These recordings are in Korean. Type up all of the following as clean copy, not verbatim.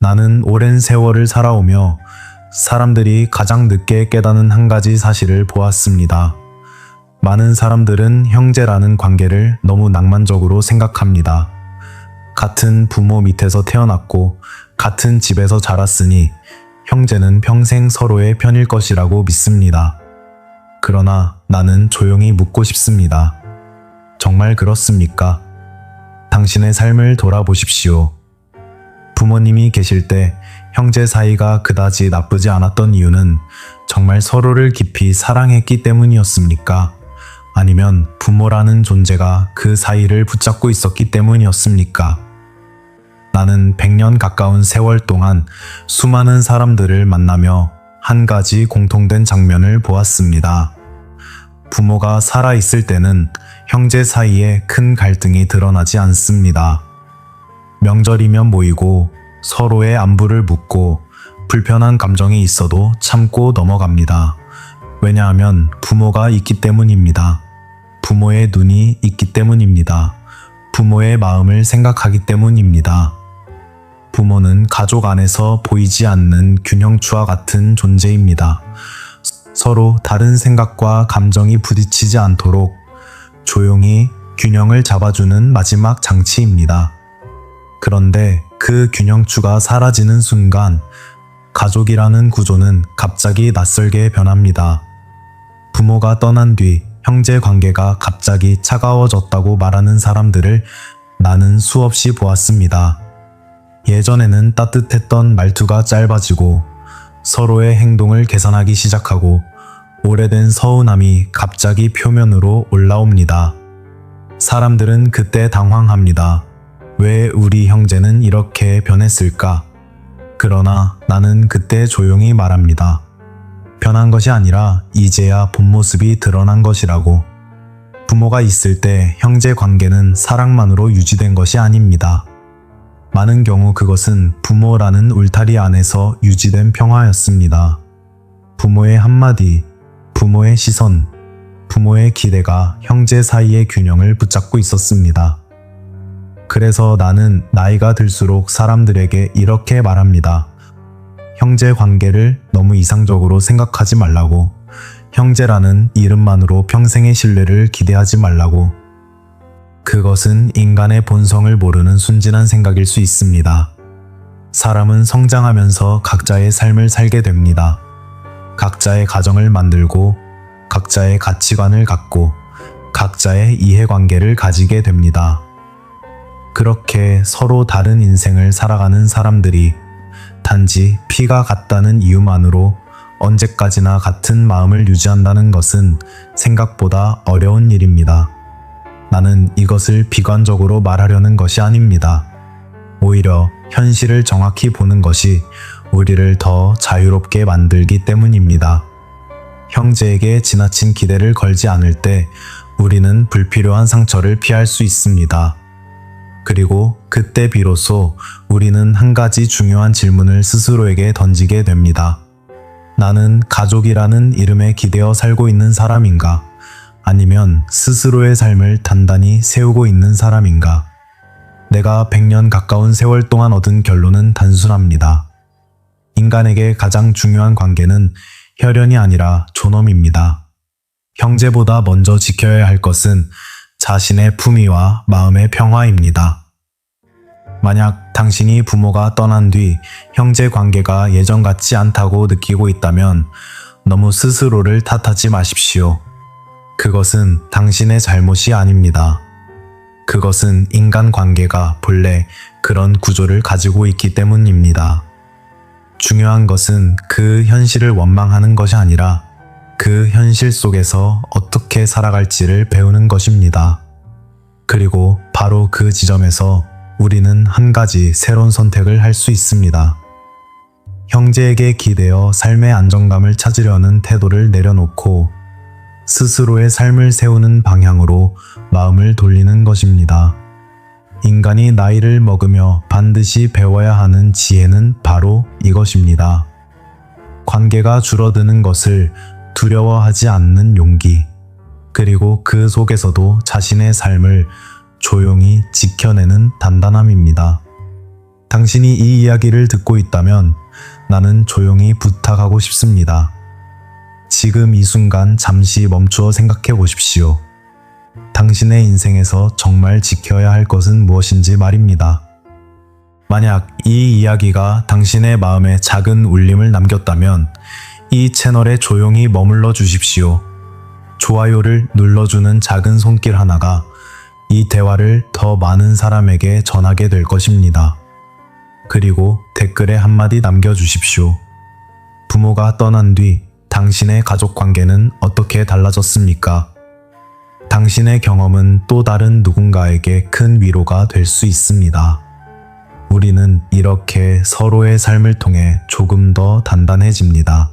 나는 오랜 세월을 살아오며 사람들이 가장 늦게 깨닫는 한 가지 사실을 보았습니다. 많은 사람들은 형제라는 관계를 너무 낭만적으로 생각합니다. 같은 부모 밑에서 태어났고 같은 집에서 자랐으니 형제는 평생 서로의 편일 것이라고 믿습니다. 그러나 나는 조용히 묻고 싶습니다. 정말 그렇습니까? 당신의 삶을 돌아보십시오. 부모님이 계실 때 형제 사이가 그다지 나쁘지 않았던 이유는 정말 서로를 깊이 사랑했기 때문이었습니까? 아니면 부모라는 존재가 그 사이를 붙잡고 있었기 때문이었습니까? 나는 100년 가까운 세월 동안 수많은 사람들을 만나며 한 가지 공통된 장면을 보았습니다. 부모가 살아있을 때는 형제 사이에 큰 갈등이 드러나지 않습니다. 명절이면 모이고 서로의 안부를 묻고 불편한 감정이 있어도 참고 넘어갑니다. 왜냐하면 부모가 있기 때문입니다. 부모의 눈이 있기 때문입니다. 부모의 마음을 생각하기 때문입니다. 부모는 가족 안에서 보이지 않는 균형추와 같은 존재입니다. 서로 다른 생각과 감정이 부딪히지 않도록 조용히 균형을 잡아주는 마지막 장치입니다. 그런데 그 균형추가 사라지는 순간 가족이라는 구조는 갑자기 낯설게 변합니다. 부모가 떠난 뒤 형제 관계가 갑자기 차가워졌다고 말하는 사람들을 나는 수없이 보았습니다. 예전에는 따뜻했던 말투가 짧아지고 서로의 행동을 계산하기 시작하고 오래된 서운함이 갑자기 표면으로 올라옵니다. 사람들은 그때 당황합니다. 왜 우리 형제는 이렇게 변했을까? 그러나 나는 그때 조용히 말합니다. 변한 것이 아니라 이제야 본 모습이 드러난 것이라고. 부모가 있을 때 형제 관계는 사랑만으로 유지된 것이 아닙니다. 많은 경우 그것은 부모라는 울타리 안에서 유지된 평화였습니다. 부모의 한마디, 부모의 시선, 부모의 기대가 형제 사이의 균형을 붙잡고 있었습니다. 그래서 나는 나이가 들수록 사람들에게 이렇게 말합니다. 형제 관계를 너무 이상적으로 생각하지 말라고. 형제라는 이름만으로 평생의 신뢰를 기대하지 말라고. 그것은 인간의 본성을 모르는 순진한 생각일 수 있습니다. 사람은 성장하면서 각자의 삶을 살게 됩니다. 각자의 가정을 만들고 각자의 가치관을 갖고 각자의 이해관계를 가지게 됩니다. 그렇게 서로 다른 인생을 살아가는 사람들이 단지 피가 같다는 이유만으로 언제까지나 같은 마음을 유지한다는 것은 생각보다 어려운 일입니다. 나는 이것을 비관적으로 말하려는 것이 아닙니다. 오히려 현실을 정확히 보는 것이 우리를 더 자유롭게 만들기 때문입니다. 형제에게 지나친 기대를 걸지 않을 때 우리는 불필요한 상처를 피할 수 있습니다. 그리고 그때 비로소 우리는 한 가지 중요한 질문을 스스로에게 던지게 됩니다. 나는 가족이라는 이름에 기대어 살고 있는 사람인가? 아니면 스스로의 삶을 단단히 세우고 있는 사람인가? 내가 100년 가까운 세월 동안 얻은 결론은 단순합니다. 인간에게 가장 중요한 관계는 혈연이 아니라 존엄입니다. 형제보다 먼저 지켜야 할 것은 자신의 품위와 마음의 평화입니다. 만약 당신이 부모가 떠난 뒤 형제 관계가 예전 같지 않다고 느끼고 있다면 너무 스스로를 탓하지 마십시오. 그것은 당신의 잘못이 아닙니다. 그것은 인간관계가 본래 그런 구조를 가지고 있기 때문입니다. 중요한 것은 그 현실을 원망하는 것이 아니라 그 현실 속에서 어떻게 살아갈지를 배우는 것입니다. 그리고 바로 그 지점에서 우리는 한 가지 새로운 선택을 할 수 있습니다. 형제에게 기대어 삶의 안정감을 찾으려는 태도를 내려놓고 스스로의 삶을 세우는 방향으로 마음을 돌리는 것입니다. 인간이 나이를 먹으며 반드시 배워야 하는 지혜는 바로 이것입니다. 관계가 줄어드는 것을 두려워하지 않는 용기, 그리고 그 속에서도 자신의 삶을 조용히 지켜내는 단단함입니다. 당신이 이 이야기를 듣고 있다면 나는 조용히 부탁하고 싶습니다. 지금 이 순간 잠시 멈추어 생각해 보십시오. 당신의 인생에서 정말 지켜야 할 것은 무엇인지 말입니다. 만약 이 이야기가 당신의 마음에 작은 울림을 남겼다면 이 채널에 조용히 머물러 주십시오. 좋아요를 눌러주는 작은 손길 하나가 이 대화를 더 많은 사람에게 전하게 될 것입니다. 그리고 댓글에 한마디 남겨주십시오. 부모가 떠난 뒤 당신의 가족 관계는 어떻게 달라졌습니까? 당신의 경험은 또 다른 누군가에게 큰 위로가 될 수 있습니다. 우리는 이렇게 서로의 삶을 통해 조금 더 단단해집니다.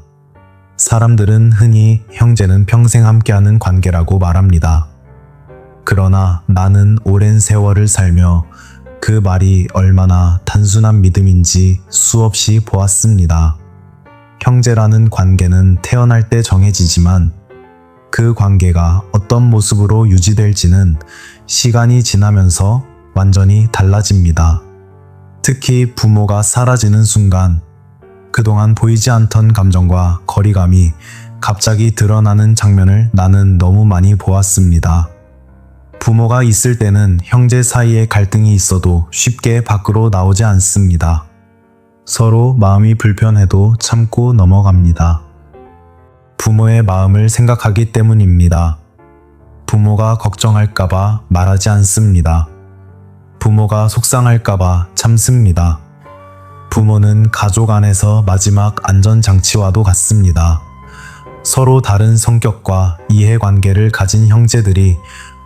사람들은 흔히 형제는 평생 함께하는 관계라고 말합니다. 그러나 나는 오랜 세월을 살며 그 말이 얼마나 단순한 믿음인지 수없이 보았습니다. 형제라는 관계는 태어날 때 정해지지만 그 관계가 어떤 모습으로 유지될지는 시간이 지나면서 완전히 달라집니다. 특히 부모가 사라지는 순간 그동안 보이지 않던 감정과 거리감이 갑자기 드러나는 장면을 나는 너무 많이 보았습니다. 부모가 있을 때는 형제 사이에 갈등이 있어도 쉽게 밖으로 나오지 않습니다. 서로 마음이 불편해도 참고 넘어갑니다. 부모의 마음을 생각하기 때문입니다. 부모가 걱정할까봐 말하지 않습니다. 부모가 속상할까봐 참습니다. 부모는 가족 안에서 마지막 안전장치와도 같습니다. 서로 다른 성격과 이해관계를 가진 형제들이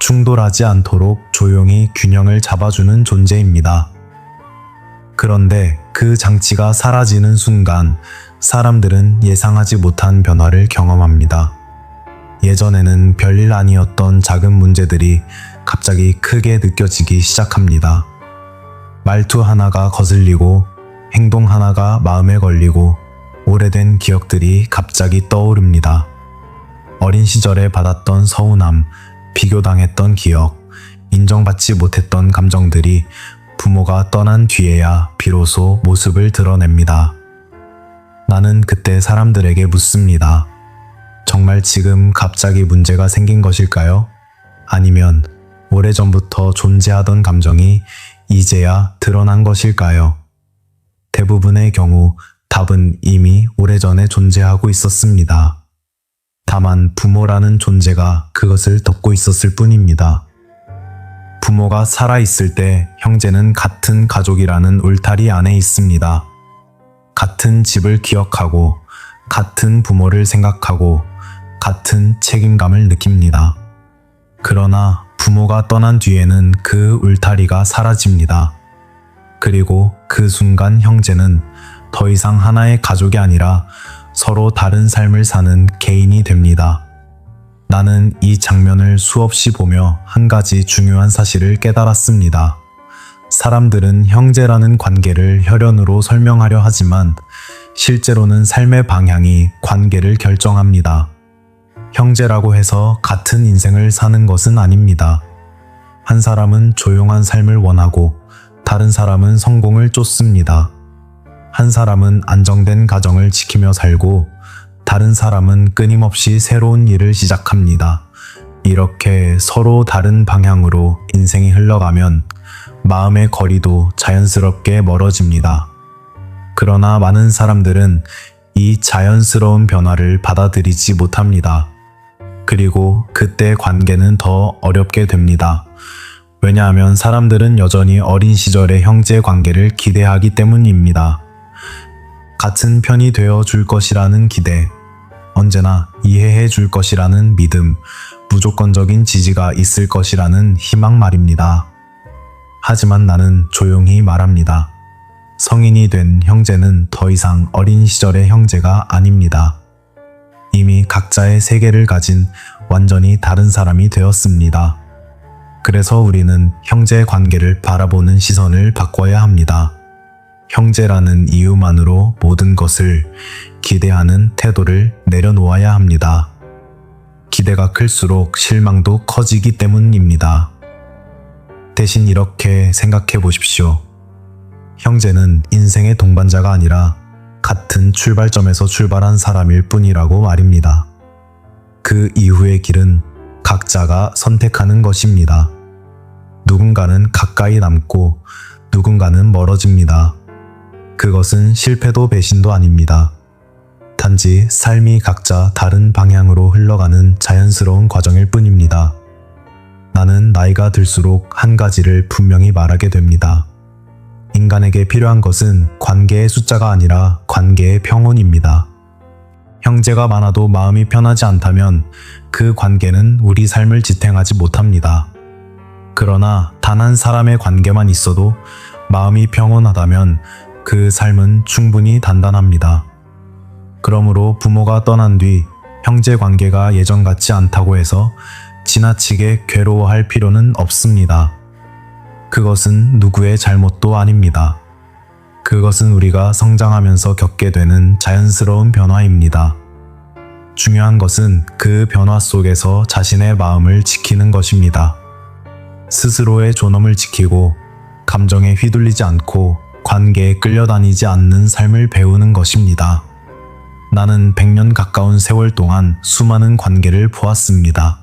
충돌하지 않도록 조용히 균형을 잡아주는 존재입니다. 그런데 그 장치가 사라지는 순간 사람들은 예상하지 못한 변화를 경험합니다. 예전에는 별일 아니었던 작은 문제들이 갑자기 크게 느껴지기 시작합니다. 말투 하나가 거슬리고 행동 하나가 마음에 걸리고 오래된 기억들이 갑자기 떠오릅니다. 어린 시절에 받았던 서운함, 비교당했던 기억, 인정받지 못했던 감정들이 부모가 떠난 뒤에야 비로소 모습을 드러냅니다. 나는 그때 사람들에게 묻습니다. 정말 지금 갑자기 문제가 생긴 것일까요? 아니면 오래전부터 존재하던 감정이 이제야 드러난 것일까요? 대부분의 경우 답은 이미 오래전에 존재하고 있었습니다. 다만 부모라는 존재가 그것을 덮고 있었을 뿐입니다. 부모가 살아있을 때 형제는 같은 가족이라는 울타리 안에 있습니다. 같은 집을 기억하고 같은 부모를 생각하고 같은 책임감을 느낍니다. 그러나 부모가 떠난 뒤에는 그 울타리가 사라집니다. 그리고 그 순간 형제는 더 이상 하나의 가족이 아니라 서로 다른 삶을 사는 개인이 됩니다. 나는 이 장면을 수없이 보며 한 가지 중요한 사실을 깨달았습니다. 사람들은 형제라는 관계를 혈연으로 설명하려 하지만 실제로는 삶의 방향이 관계를 결정합니다. 형제라고 해서 같은 인생을 사는 것은 아닙니다. 한 사람은 조용한 삶을 원하고 다른 사람은 성공을 쫓습니다. 한 사람은 안정된 가정을 지키며 살고 다른 사람은 끊임없이 새로운 일을 시작합니다. 이렇게 서로 다른 방향으로 인생이 흘러가면 마음의 거리도 자연스럽게 멀어집니다. 그러나 많은 사람들은 이 자연스러운 변화를 받아들이지 못합니다. 그리고 그때 관계는 더 어렵게 됩니다. 왜냐하면 사람들은 여전히 어린 시절의 형제 관계를 기대하기 때문입니다. 같은 편이 되어 줄 것이라는 기대, 언제나 이해해 줄 것이라는 믿음, 무조건적인 지지가 있을 것이라는 희망 말입니다. 하지만 나는 조용히 말합니다. 성인이 된 형제는 더 이상 어린 시절의 형제가 아닙니다. 이미 각자의 세계를 가진 완전히 다른 사람이 되었습니다. 그래서 우리는 형제 관계를 바라보는 시선을 바꿔야 합니다. 형제라는 이유만으로 모든 것을 기대하는 태도를 내려놓아야 합니다. 기대가 클수록 실망도 커지기 때문입니다. 대신 이렇게 생각해 보십시오. 형제는 인생의 동반자가 아니라 같은 출발점에서 출발한 사람일 뿐이라고 말입니다. 그 이후의 길은 각자가 선택하는 것입니다. 누군가는 가까이 남고 누군가는 멀어집니다. 그것은 실패도 배신도 아닙니다. 단지 삶이 각자 다른 방향으로 흘러가는 자연스러운 과정일 뿐입니다. 나는 나이가 들수록 한 가지를 분명히 말하게 됩니다. 인간에게 필요한 것은 관계의 숫자가 아니라 관계의 평온입니다. 형제가 많아도 마음이 편하지 않다면 그 관계는 우리 삶을 지탱하지 못합니다. 그러나 단 한 사람의 관계만 있어도 마음이 평온하다면 그 삶은 충분히 단단합니다. 그러므로 부모가 떠난 뒤 형제 관계가 예전 같지 않다고 해서 지나치게 괴로워할 필요는 없습니다. 그것은 누구의 잘못도 아닙니다. 그것은 우리가 성장하면서 겪게 되는 자연스러운 변화입니다. 중요한 것은 그 변화 속에서 자신의 마음을 지키는 것입니다. 스스로의 존엄을 지키고 감정에 휘둘리지 않고 관계에 끌려다니지 않는 삶을 배우는 것입니다. 나는 100년 가까운 세월 동안 수많은 관계를 보았습니다.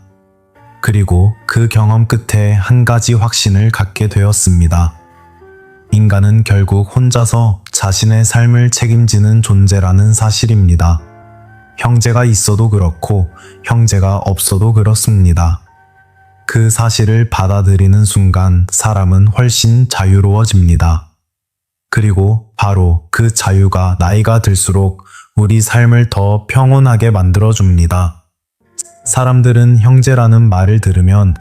그리고 그 경험 끝에 한 가지 확신을 갖게 되었습니다. 인간은 결국 혼자서 자신의 삶을 책임지는 존재라는 사실입니다. 형제가 있어도 그렇고 형제가 없어도 그렇습니다. 그 사실을 받아들이는 순간 사람은 훨씬 자유로워집니다. 그리고 바로 그 자유가 나이가 들수록 우리 삶을 더 평온하게 만들어줍니다. 사람들은 형제라는 말을 들으면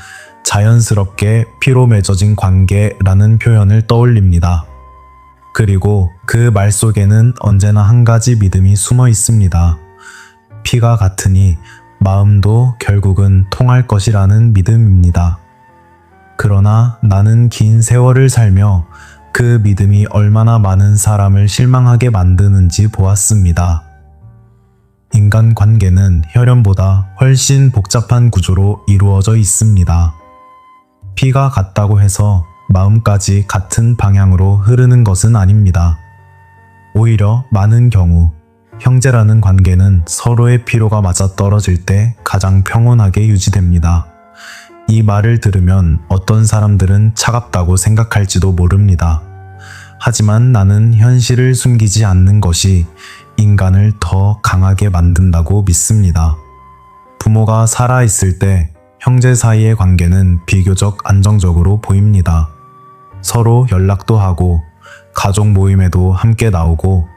자연스럽게 피로 맺어진 관계라는 표현을 떠올립니다. 그리고 그 말 속에는 언제나 한 가지 믿음이 숨어 있습니다. 피가 같으니 마음도 결국은 통할 것이라는 믿음입니다. 그러나 나는 긴 세월을 살며 그 믿음이 얼마나 많은 사람을 실망하게 만드는지 보았습니다. 인간 관계는 혈연보다 훨씬 복잡한 구조로 이루어져 있습니다. 피가 같다고 해서 마음까지 같은 방향으로 흐르는 것은 아닙니다. 오히려 많은 경우 형제라는 관계는 서로의 피로가 맞아떨어질 때 가장 평온하게 유지됩니다. 이 말을 들으면 어떤 사람들은 차갑다고 생각할지도 모릅니다. 하지만 나는 현실을 숨기지 않는 것이 인간을 더 강하게 만든다고 믿습니다. 부모가 살아있을 때 형제 사이의 관계는 비교적 안정적으로 보입니다. 서로 연락도 하고 가족 모임에도 함께 나오고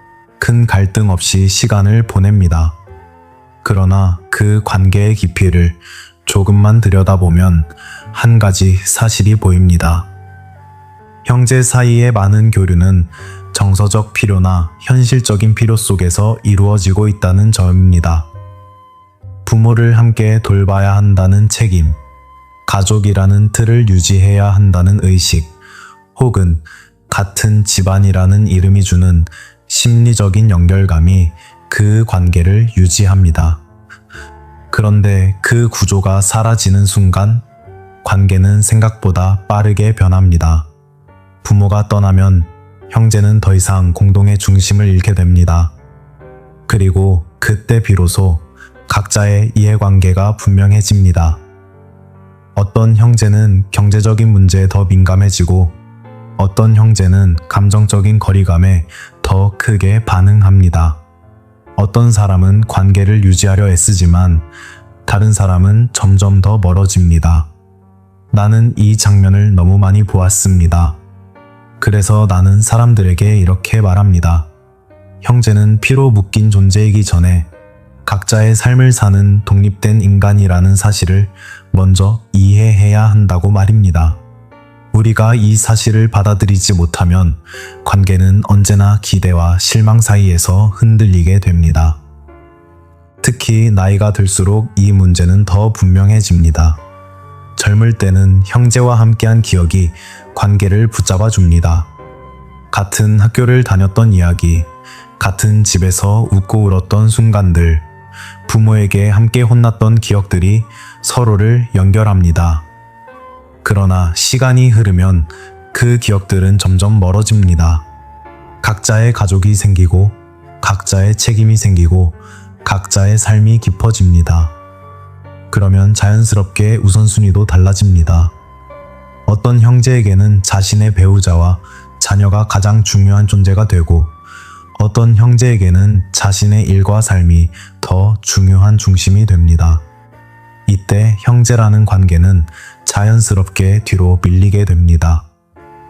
큰 갈등 없이 시간을 보냅니다. 그러나 그 관계의 깊이를 조금만 들여다보면 한 가지 사실이 보입니다. 형제 사이의 많은 교류는 정서적 필요나 현실적인 필요 속에서 이루어지고 있다는 점입니다. 부모를 함께 돌봐야 한다는 책임, 가족이라는 틀을 유지해야 한다는 의식, 혹은 같은 집안이라는 이름이 주는 심리적인 연결감이 그 관계를 유지합니다. 그런데 그 구조가 사라지는 순간 관계는 생각보다 빠르게 변합니다. 부모가 떠나면 형제는 더 이상 공동의 중심을 잃게 됩니다. 그리고 그때 비로소 각자의 이해관계가 분명해집니다. 어떤 형제는 경제적인 문제에 더 민감해지고 어떤 형제는 감정적인 거리감에 더 크게 반응합니다. 어떤 사람은 관계를 유지하려 애쓰지만 다른 사람은 점점 더 멀어집니다. 나는 이 장면을 너무 많이 보았습니다. 그래서 나는 사람들에게 이렇게 말합니다. 형제는 피로 묶인 존재이기 전에 각자의 삶을 사는 독립된 인간이라는 사실을 먼저 이해해야 한다고 말입니다. 우리가 이 사실을 받아들이지 못하면 관계는 언제나 기대와 실망 사이에서 흔들리게 됩니다. 특히 나이가 들수록 이 문제는 더 분명해집니다. 젊을 때는 형제와 함께한 기억이 관계를 붙잡아 줍니다. 같은 학교를 다녔던 이야기, 같은 집에서 웃고 울었던 순간들, 부모에게 함께 혼났던 기억들이 서로를 연결합니다. 그러나 시간이 흐르면 그 기억들은 점점 멀어집니다. 각자의 가족이 생기고 각자의 책임이 생기고 각자의 삶이 깊어집니다. 그러면 자연스럽게 우선순위도 달라집니다. 어떤 형제에게는 자신의 배우자와 자녀가 가장 중요한 존재가 되고 어떤 형제에게는 자신의 일과 삶이 더 중요한 중심이 됩니다. 이때 형제라는 관계는 자연스럽게 뒤로 밀리게 됩니다.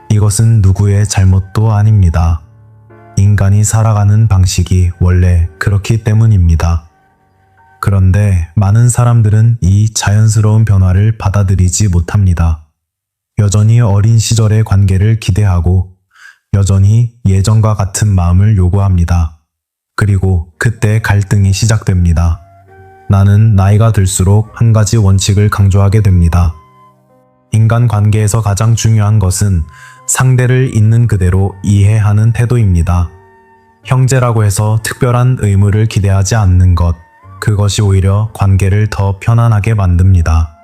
이것은 누구의 잘못도 아닙니다. 인간이 살아가는 방식이 원래 그렇기 때문입니다. 그런데 많은 사람들은 이 자연스러운 변화를 받아들이지 못합니다. 여전히 어린 시절의 관계를 기대하고 여전히 예전과 같은 마음을 요구합니다. 그리고 그때 갈등이 시작됩니다. 나는 나이가 들수록 한 가지 원칙을 강조하게 됩니다. 인간 관계에서 가장 중요한 것은 상대를 있는 그대로 이해하는 태도입니다. 형제라고 해서 특별한 의무를 기대하지 않는 것, 그것이 오히려 관계를 더 편안하게 만듭니다.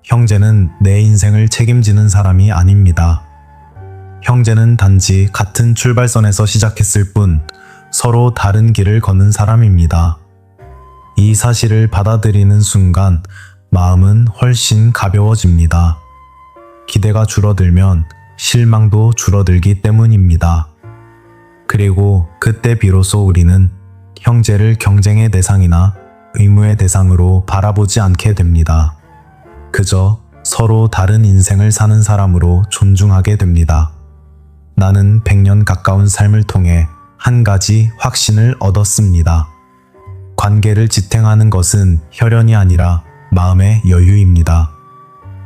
형제는 내 인생을 책임지는 사람이 아닙니다. 형제는 단지 같은 출발선에서 시작했을 뿐 서로 다른 길을 걷는 사람입니다. 이 사실을 받아들이는 순간 마음은 훨씬 가벼워집니다. 기대가 줄어들면 실망도 줄어들기 때문입니다. 그리고 그때 비로소 우리는 형제를 경쟁의 대상이나 의무의 대상으로 바라보지 않게 됩니다. 그저 서로 다른 인생을 사는 사람으로 존중하게 됩니다. 나는 100년 가까운 삶을 통해 한 가지 확신을 얻었습니다. 관계를 지탱하는 것은 혈연이 아니라 마음의 여유입니다.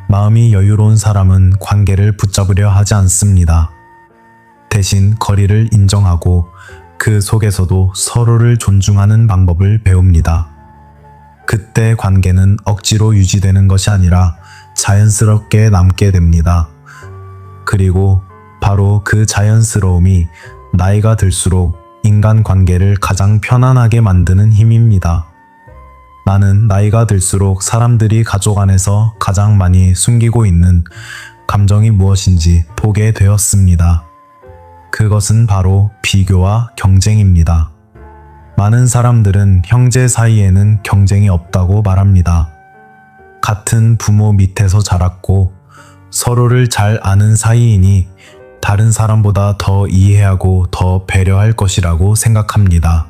마음이 여유로운 사람은 관계를 붙잡으려 하지 않습니다. 대신 거리를 인정하고 그 속에서도 서로를 존중하는 방법을 배웁니다. 그때 관계는 억지로 유지되는 것이 아니라 자연스럽게 남게 됩니다. 그리고 바로 그 자연스러움이 나이가 들수록 인간 관계를 가장 편안하게 만드는 힘입니다. 나는 나이가 들수록 사람들이 가족 안에서 가장 많이 숨기고 있는 감정이 무엇인지 보게 되었습니다. 그것은 바로 비교와 경쟁입니다. 많은 사람들은 형제 사이에는 경쟁이 없다고 말합니다. 같은 부모 밑에서 자랐고 서로를 잘 아는 사이이니 다른 사람보다 더 이해하고 더 배려할 것이라고 생각합니다.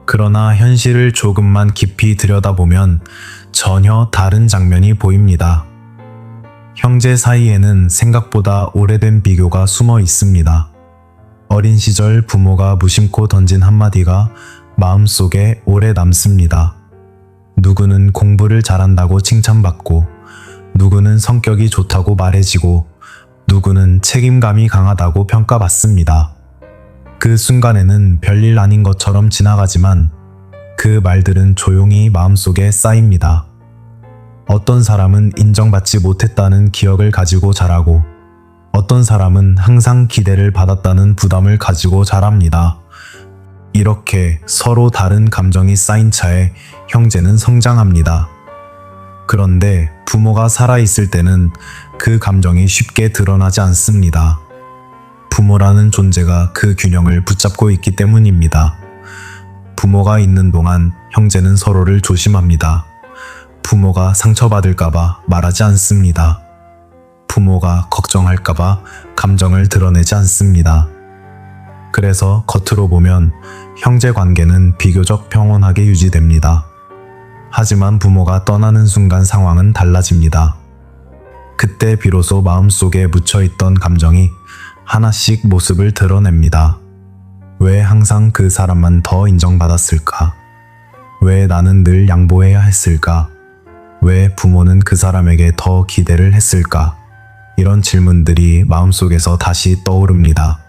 그러나 현실을 조금만 깊이 들여다보면 전혀 다른 장면이 보입니다. 형제 사이에는 생각보다 오래된 비교가 숨어 있습니다. 어린 시절 부모가 무심코 던진 한마디가 마음속에 오래 남습니다. 누구는 공부를 잘한다고 칭찬받고, 누구는 성격이 좋다고 말해지고, 누구는 책임감이 강하다고 평가받습니다. 그 순간에는 별일 아닌 것처럼 지나가지만 그 말들은 조용히 마음속에 쌓입니다. 어떤 사람은 인정받지 못했다는 기억을 가지고 자라고, 어떤 사람은 항상 기대를 받았다는 부담을 가지고 자랍니다. 이렇게 서로 다른 감정이 쌓인 차에 형제는 성장합니다. 그런데 부모가 살아있을 때는 그 감정이 쉽게 드러나지 않습니다. 부모라는 존재가 그 균형을 붙잡고 있기 때문입니다. 부모가 있는 동안 형제는 서로를 조심합니다. 부모가 상처받을까봐 말하지 않습니다. 부모가 걱정할까봐 감정을 드러내지 않습니다. 그래서 겉으로 보면 형제 관계는 비교적 평온하게 유지됩니다. 하지만 부모가 떠나는 순간 상황은 달라집니다. 그때 비로소 마음속에 묻혀있던 감정이 하나씩 모습을 드러냅니다. 왜 항상 그 사람만 더 인정받았을까? 왜 나는 늘 양보해야 했을까? 왜 부모는 그 사람에게 더 기대를 했을까? 이런 질문들이 마음속에서 다시 떠오릅니다.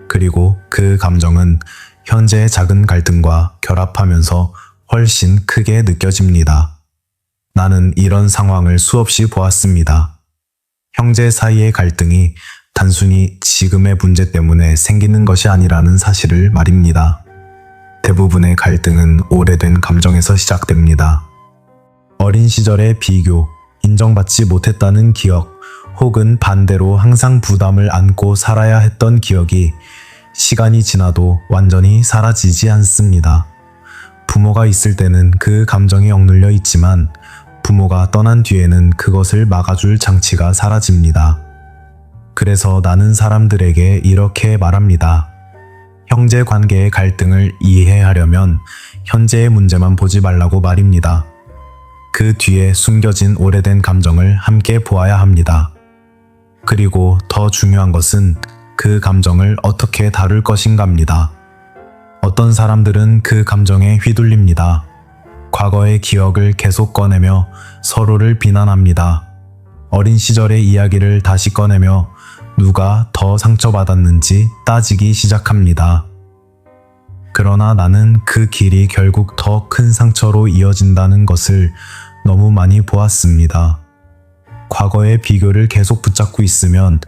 그리고 그 감정은 현재의 작은 갈등과 결합하면서 훨씬 크게 느껴집니다. 나는 이런 상황을 수없이 보았습니다. 형제 사이의 갈등이 단순히 지금의 문제 때문에 생기는 것이 아니라는 사실을 말입니다. 대부분의 갈등은 오래된 감정에서 시작됩니다. 어린 시절의 비교, 인정받지 못했다는 기억, 혹은 반대로 항상 부담을 안고 살아야 했던 기억이 시간이 지나도 완전히 사라지지 않습니다. 부모가 있을 때는 그 감정이 억눌려 있지만 부모가 떠난 뒤에는 그것을 막아줄 장치가 사라집니다. 그래서 나는 사람들에게 이렇게 말합니다. 형제 관계의 갈등을 이해하려면 현재의 문제만 보지 말라고 말입니다. 그 뒤에 숨겨진 오래된 감정을 함께 보아야 합니다. 그리고 더 중요한 것은 그 감정을 어떻게 다룰 것인가입니다. 어떤 사람들은 그 감정에 휘둘립니다. 과거의 기억을 계속 꺼내며 서로를 비난합니다. 어린 시절의 이야기를 다시 꺼내며 누가 더 상처받았는지 따지기 시작합니다. 그러나 나는 그 길이 결국 더 큰 상처로 이어진다는 것을 너무 많이 보았습니다. 과거의 비교를 계속 붙잡고 있으면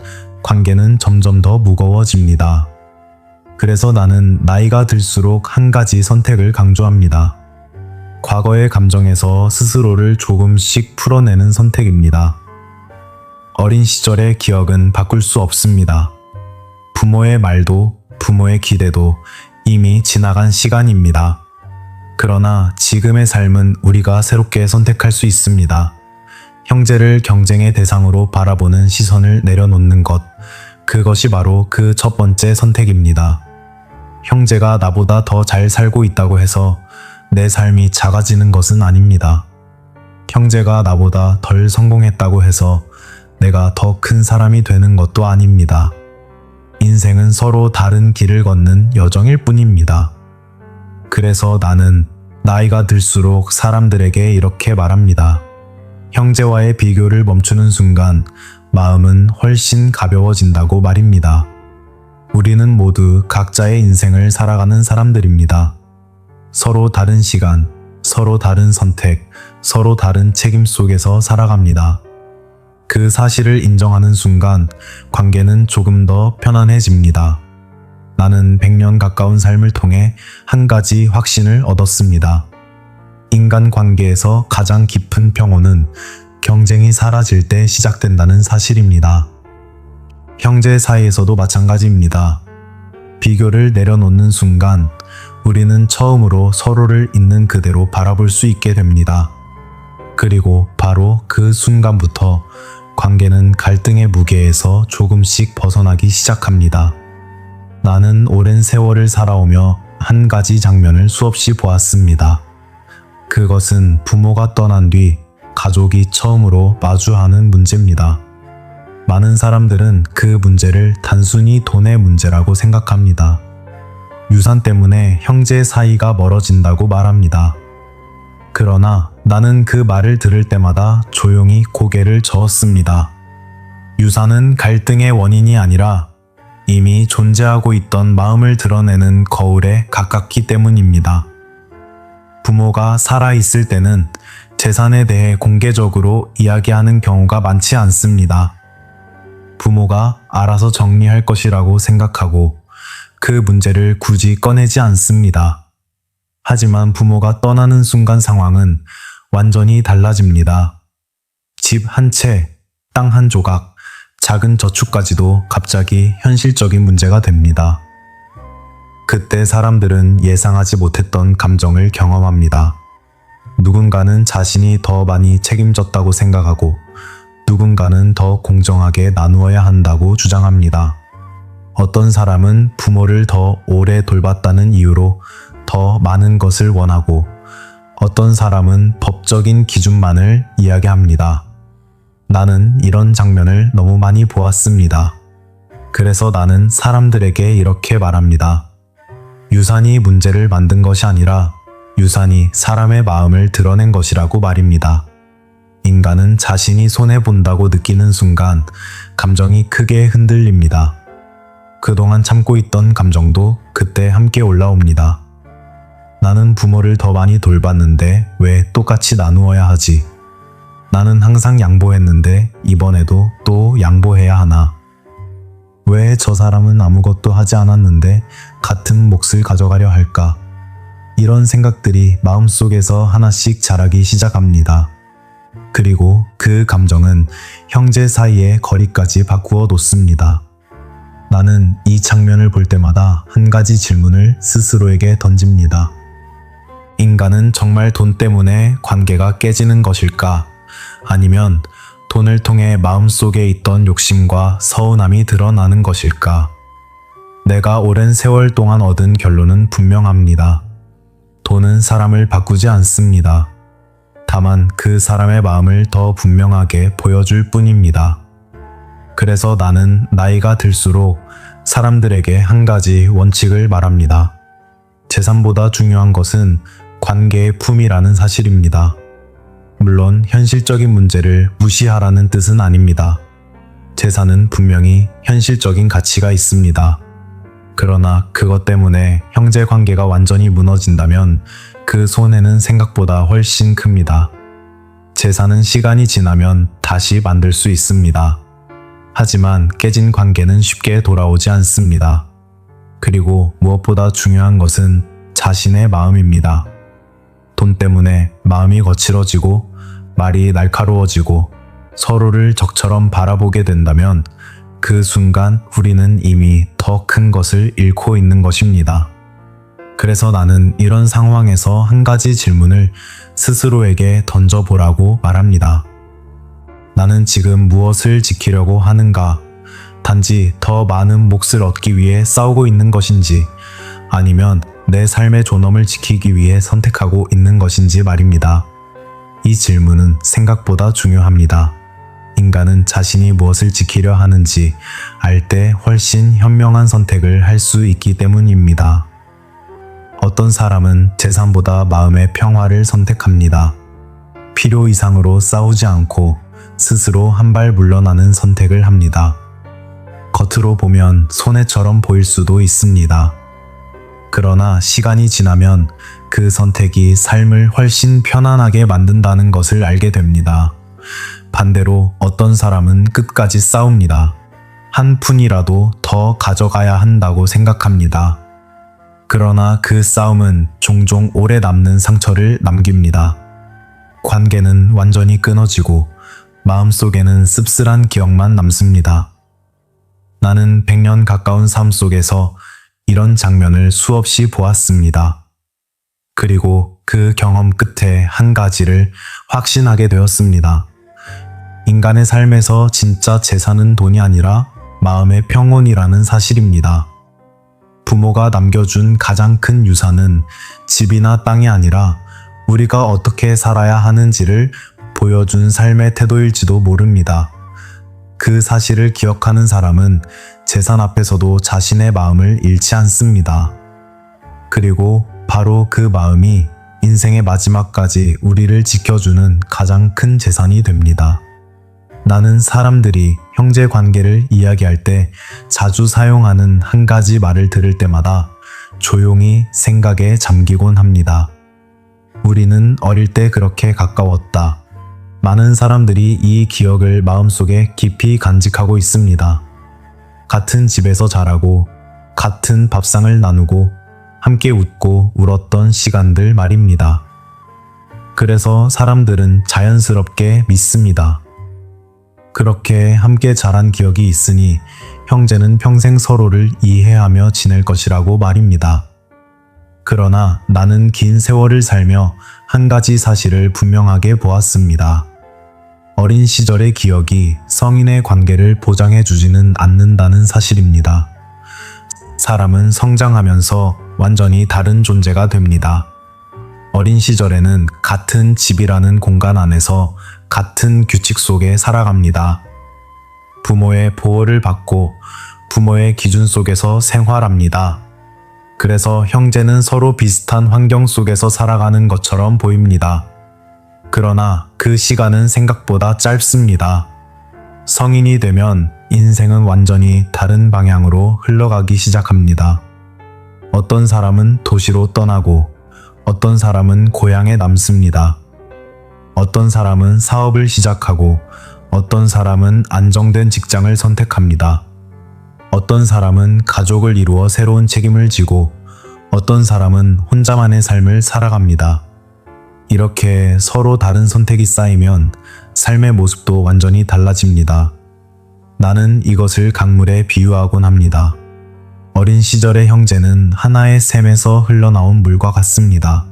관계는 점점 더 무거워집니다. 그래서 나는 나이가 들수록 한 가지 선택을 강조합니다. 과거의 감정에서 스스로를 조금씩 풀어내는 선택입니다. 어린 시절의 기억은 바꿀 수 없습니다. 부모의 말도 부모의 기대도 이미 지나간 시간입니다. 그러나 지금의 삶은 우리가 새롭게 선택할 수 있습니다. 형제를 경쟁의 대상으로 바라보는 시선을 내려놓는 것, 그것이 바로 그 첫 번째 선택입니다. 형제가 나보다 더 잘 살고 있다고 해서 내 삶이 작아지는 것은 아닙니다. 형제가 나보다 덜 성공했다고 해서 내가 더 큰 사람이 되는 것도 아닙니다. 인생은 서로 다른 길을 걷는 여정일 뿐입니다. 그래서 나는 나이가 들수록 사람들에게 이렇게 말합니다. 형제와의 비교를 멈추는 순간 마음은 훨씬 가벼워진다고 말입니다. 우리는 모두 각자의 인생을 살아가는 사람들입니다. 서로 다른 시간, 서로 다른 선택, 서로 다른 책임 속에서 살아갑니다. 그 사실을 인정하는 순간 관계는 조금 더 편안해집니다. 나는 100년 가까운 삶을 통해 한 가지 확신을 얻었습니다. 인간 관계에서 가장 깊은 평온은 경쟁이 사라질 때 시작된다는 사실입니다. 형제 사이에서도 마찬가지입니다. 비교를 내려놓는 순간 우리는 처음으로 서로를 있는 그대로 바라볼 수 있게 됩니다. 그리고 바로 그 순간부터 관계는 갈등의 무게에서 조금씩 벗어나기 시작합니다. 나는 오랜 세월을 살아오며 한 가지 장면을 수없이 보았습니다. 그것은 부모가 떠난 뒤 가족이 처음으로 마주하는 문제입니다. 많은 사람들은 그 문제를 단순히 돈의 문제라고 생각합니다. 유산 때문에 형제 사이가 멀어진다고 말합니다. 그러나 나는 그 말을 들을 때마다 조용히 고개를 저었습니다. 유산은 갈등의 원인이 아니라 이미 존재하고 있던 마음을 드러내는 거울에 가깝기 때문입니다. 부모가 살아있을 때는 재산에 대해 공개적으로 이야기하는 경우가 많지 않습니다. 부모가 알아서 정리할 것이라고 생각하고 그 문제를 굳이 꺼내지 않습니다. 하지만 부모가 떠나는 순간 상황은 완전히 달라집니다. 집 한 채, 땅 한 조각, 작은 저축까지도 갑자기 현실적인 문제가 됩니다. 그때 사람들은 예상하지 못했던 감정을 경험합니다. 누군가는 자신이 더 많이 책임졌다고 생각하고 누군가는 더 공정하게 나누어야 한다고 주장합니다. 어떤 사람은 부모를 더 오래 돌봤다는 이유로 더 많은 것을 원하고 어떤 사람은 법적인 기준만을 이야기합니다. 나는 이런 장면을 너무 많이 보았습니다. 그래서 나는 사람들에게 이렇게 말합니다. 유산이 문제를 만든 것이 아니라 유산이 사람의 마음을 드러낸 것이라고 말입니다. 인간은 자신이 손해본다고 느끼는 순간 감정이 크게 흔들립니다. 그동안 참고 있던 감정도 그때 함께 올라옵니다. 나는 부모를 더 많이 돌봤는데 왜 똑같이 나누어야 하지? 나는 항상 양보했는데 이번에도 또 양보해야 하나? 왜 저 사람은 아무것도 하지 않았는데 같은 몫을 가져가려 할까? 이런 생각들이 마음속에서 하나씩 자라기 시작합니다. 그리고 그 감정은 형제 사이의 거리까지 바꾸어 놓습니다. 나는 이 장면을 볼 때마다 한 가지 질문을 스스로에게 던집니다. 인간은 정말 돈 때문에 관계가 깨지는 것일까? 아니면 돈을 통해 마음속에 있던 욕심과 서운함이 드러나는 것일까? 내가 오랜 세월 동안 얻은 결론은 분명합니다. 돈은 사람을 바꾸지 않습니다. 다만 그 사람의 마음을 더 분명하게 보여줄 뿐입니다. 그래서 나는 나이가 들수록 사람들에게 한 가지 원칙을 말합니다. 재산보다 중요한 것은 관계의 품이라는 사실입니다. 물론 현실적인 문제를 무시하라는 뜻은 아닙니다. 재산은 분명히 현실적인 가치가 있습니다. 그러나 그것 때문에 형제 관계가 완전히 무너진다면 그 손해는 생각보다 훨씬 큽니다. 재산은 시간이 지나면 다시 만들 수 있습니다. 하지만 깨진 관계는 쉽게 돌아오지 않습니다. 그리고 무엇보다 중요한 것은 자신의 마음입니다. 돈 때문에 마음이 거칠어지고 말이 날카로워지고 서로를 적처럼 바라보게 된다면 그 순간 우리는 이미 더 큰 것을 잃고 있는 것입니다. 그래서 나는 이런 상황에서 한 가지 질문을 스스로에게 던져보라고 말합니다. 나는 지금 무엇을 지키려고 하는가? 단지 더 많은 몫을 얻기 위해 싸우고 있는 것인지, 아니면 내 삶의 존엄을 지키기 위해 선택하고 있는 것인지 말입니다. 이 질문은 생각보다 중요합니다. 인간은 자신이 무엇을 지키려 하는지 알 때 훨씬 현명한 선택을 할 수 있기 때문입니다. 어떤 사람은 재산보다 마음의 평화를 선택합니다. 필요 이상으로 싸우지 않고 스스로 한 발 물러나는 선택을 합니다. 겉으로 보면 손해처럼 보일 수도 있습니다. 그러나 시간이 지나면 그 선택이 삶을 훨씬 편안하게 만든다는 것을 알게 됩니다. 반대로 어떤 사람은 끝까지 싸웁니다. 한 푼이라도 더 가져가야 한다고 생각합니다. 그러나 그 싸움은 종종 오래 남는 상처를 남깁니다. 관계는 완전히 끊어지고 마음속에는 씁쓸한 기억만 남습니다. 나는 100년 가까운 삶 속에서 이런 장면을 수없이 보았습니다. 그리고 그 경험 끝에 한 가지를 확신하게 되었습니다. 인간의 삶에서 진짜 재산은 돈이 아니라 마음의 평온이라는 사실입니다. 부모가 남겨준 가장 큰 유산은 집이나 땅이 아니라 우리가 어떻게 살아야 하는지를 보여준 삶의 태도일지도 모릅니다. 그 사실을 기억하는 사람은 재산 앞에서도 자신의 마음을 잃지 않습니다. 그리고 바로 그 마음이 인생의 마지막까지 우리를 지켜주는 가장 큰 재산이 됩니다. 나는 사람들이 형제 관계를 이야기할 때 자주 사용하는 한 가지 말을 들을 때마다 조용히 생각에 잠기곤 합니다. 우리는 어릴 때 그렇게 가까웠다. 많은 사람들이 이 기억을 마음속에 깊이 간직하고 있습니다. 같은 집에서 자라고, 같은 밥상을 나누고, 함께 웃고 울었던 시간들 말입니다. 그래서 사람들은 자연스럽게 믿습니다. 그렇게 함께 자란 기억이 있으니 형제는 평생 서로를 이해하며 지낼 것이라고 말입니다. 그러나 나는 긴 세월을 살며 한 가지 사실을 분명하게 보았습니다. 어린 시절의 기억이 성인의 관계를 보장해 주지는 않는다는 사실입니다. 사람은 성장하면서 완전히 다른 존재가 됩니다. 어린 시절에는 같은 집이라는 공간 안에서 같은 규칙 속에 살아갑니다. 부모의 보호를 받고 부모의 기준 속에서 생활합니다. 그래서 형제는 서로 비슷한 환경 속에서 살아가는 것처럼 보입니다. 그러나 그 시간은 생각보다 짧습니다. 성인이 되면 인생은 완전히 다른 방향으로 흘러가기 시작합니다. 어떤 사람은 도시로 떠나고 어떤 사람은 고향에 남습니다. 어떤 사람은 사업을 시작하고 어떤 사람은 안정된 직장을 선택합니다. 어떤 사람은 가족을 이루어 새로운 책임을 지고 어떤 사람은 혼자만의 삶을 살아갑니다. 이렇게 서로 다른 선택이 쌓이면 삶의 모습도 완전히 달라집니다. 나는 이것을 강물에 비유하곤 합니다. 어린 시절의 형제는 하나의 샘에서 흘러나온 물과 같습니다.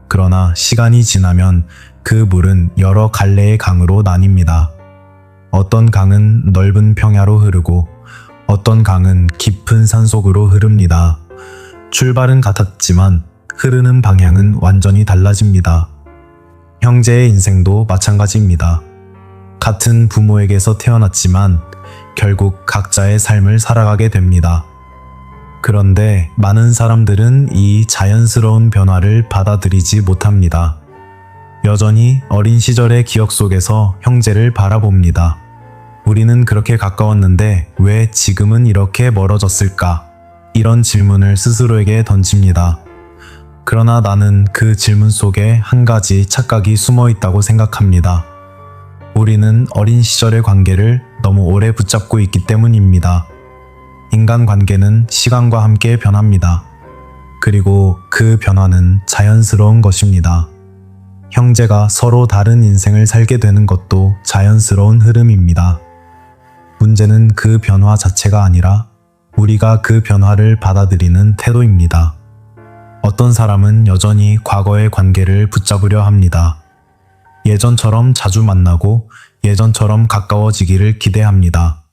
그러나 시간이 지나면 그 물은 여러 갈래의 강으로 나뉩니다. 어떤 강은 넓은 평야로 흐르고 어떤 강은 깊은 산속으로 흐릅니다. 출발은 같았지만 흐르는 방향은 완전히 달라집니다. 형제의 인생도 마찬가지입니다. 같은 부모에게서 태어났지만 결국 각자의 삶을 살아가게 됩니다. 그런데 많은 사람들은 이 자연스러운 변화를 받아들이지 못합니다. 여전히 어린 시절의 기억 속에서 형제를 바라봅니다. 우리는 그렇게 가까웠는데 왜 지금은 이렇게 멀어졌을까? 이런 질문을 스스로에게 던집니다. 그러나 나는 그 질문 속에 한 가지 착각이 숨어 있다고 생각합니다. 우리는 어린 시절의 관계를 너무 오래 붙잡고 있기 때문입니다. 인간 관계는 시간과 함께 변합니다. 그리고 그 변화는 자연스러운 것입니다. 형제가 서로 다른 인생을 살게 되는 것도 자연스러운 흐름입니다. 문제는 그 변화 자체가 아니라 우리가 그 변화를 받아들이는 태도입니다. 어떤 사람은 여전히 과거의 관계를 붙잡으려 합니다. 예전처럼 자주 만나고 예전처럼 가까워지기를 기대합니다.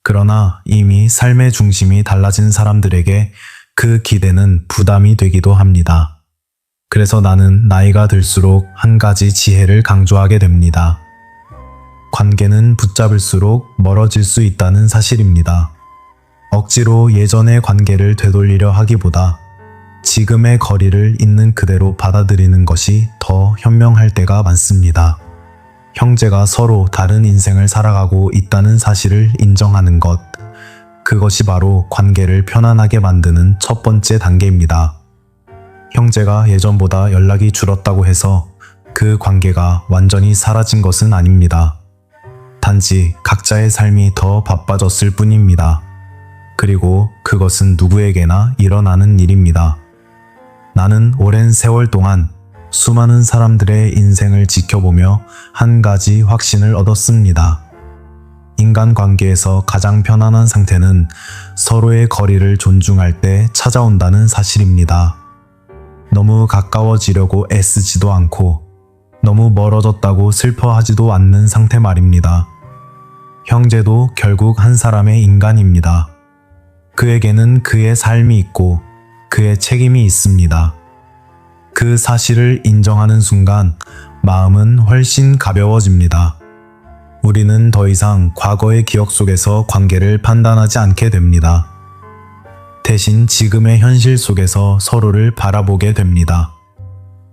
그러나 이미 삶의 중심이 달라진 사람들에게 그 기대는 부담이 되기도 합니다. 그래서 나는 나이가 들수록 한 가지 지혜를 강조하게 됩니다. 관계는 붙잡을수록 멀어질 수 있다는 사실입니다. 억지로 예전의 관계를 되돌리려 하기보다 지금의 거리를 있는 그대로 받아들이는 것이 더 현명할 때가 많습니다. 형제가 서로 다른 인생을 살아가고 있다는 사실을 인정하는 것, 그것이 바로 관계를 편안하게 만드는 첫 번째 단계입니다. 형제가 예전보다 연락이 줄었다고 해서 그 관계가 완전히 사라진 것은 아닙니다. 단지 각자의 삶이 더 바빠졌을 뿐입니다. 그리고 그것은 누구에게나 일어나는 일입니다. 나는 오랜 세월 동안 수많은 사람들의 인생을 지켜보며 한 가지 확신을 얻었습니다. 인간 관계에서 가장 편안한 상태는 서로의 거리를 존중할 때 찾아온다는 사실입니다. 너무 가까워지려고 애쓰지도 않고 너무 멀어졌다고 슬퍼하지도 않는 상태 말입니다. 형제도 결국 한 사람의 인간입니다. 그에게는 그의 삶이 있고 그의 책임이 있습니다. 그 사실을 인정하는 순간 마음은 훨씬 가벼워집니다. 우리는 더 이상 과거의 기억 속에서 관계를 판단하지 않게 됩니다. 대신 지금의 현실 속에서 서로를 바라보게 됩니다.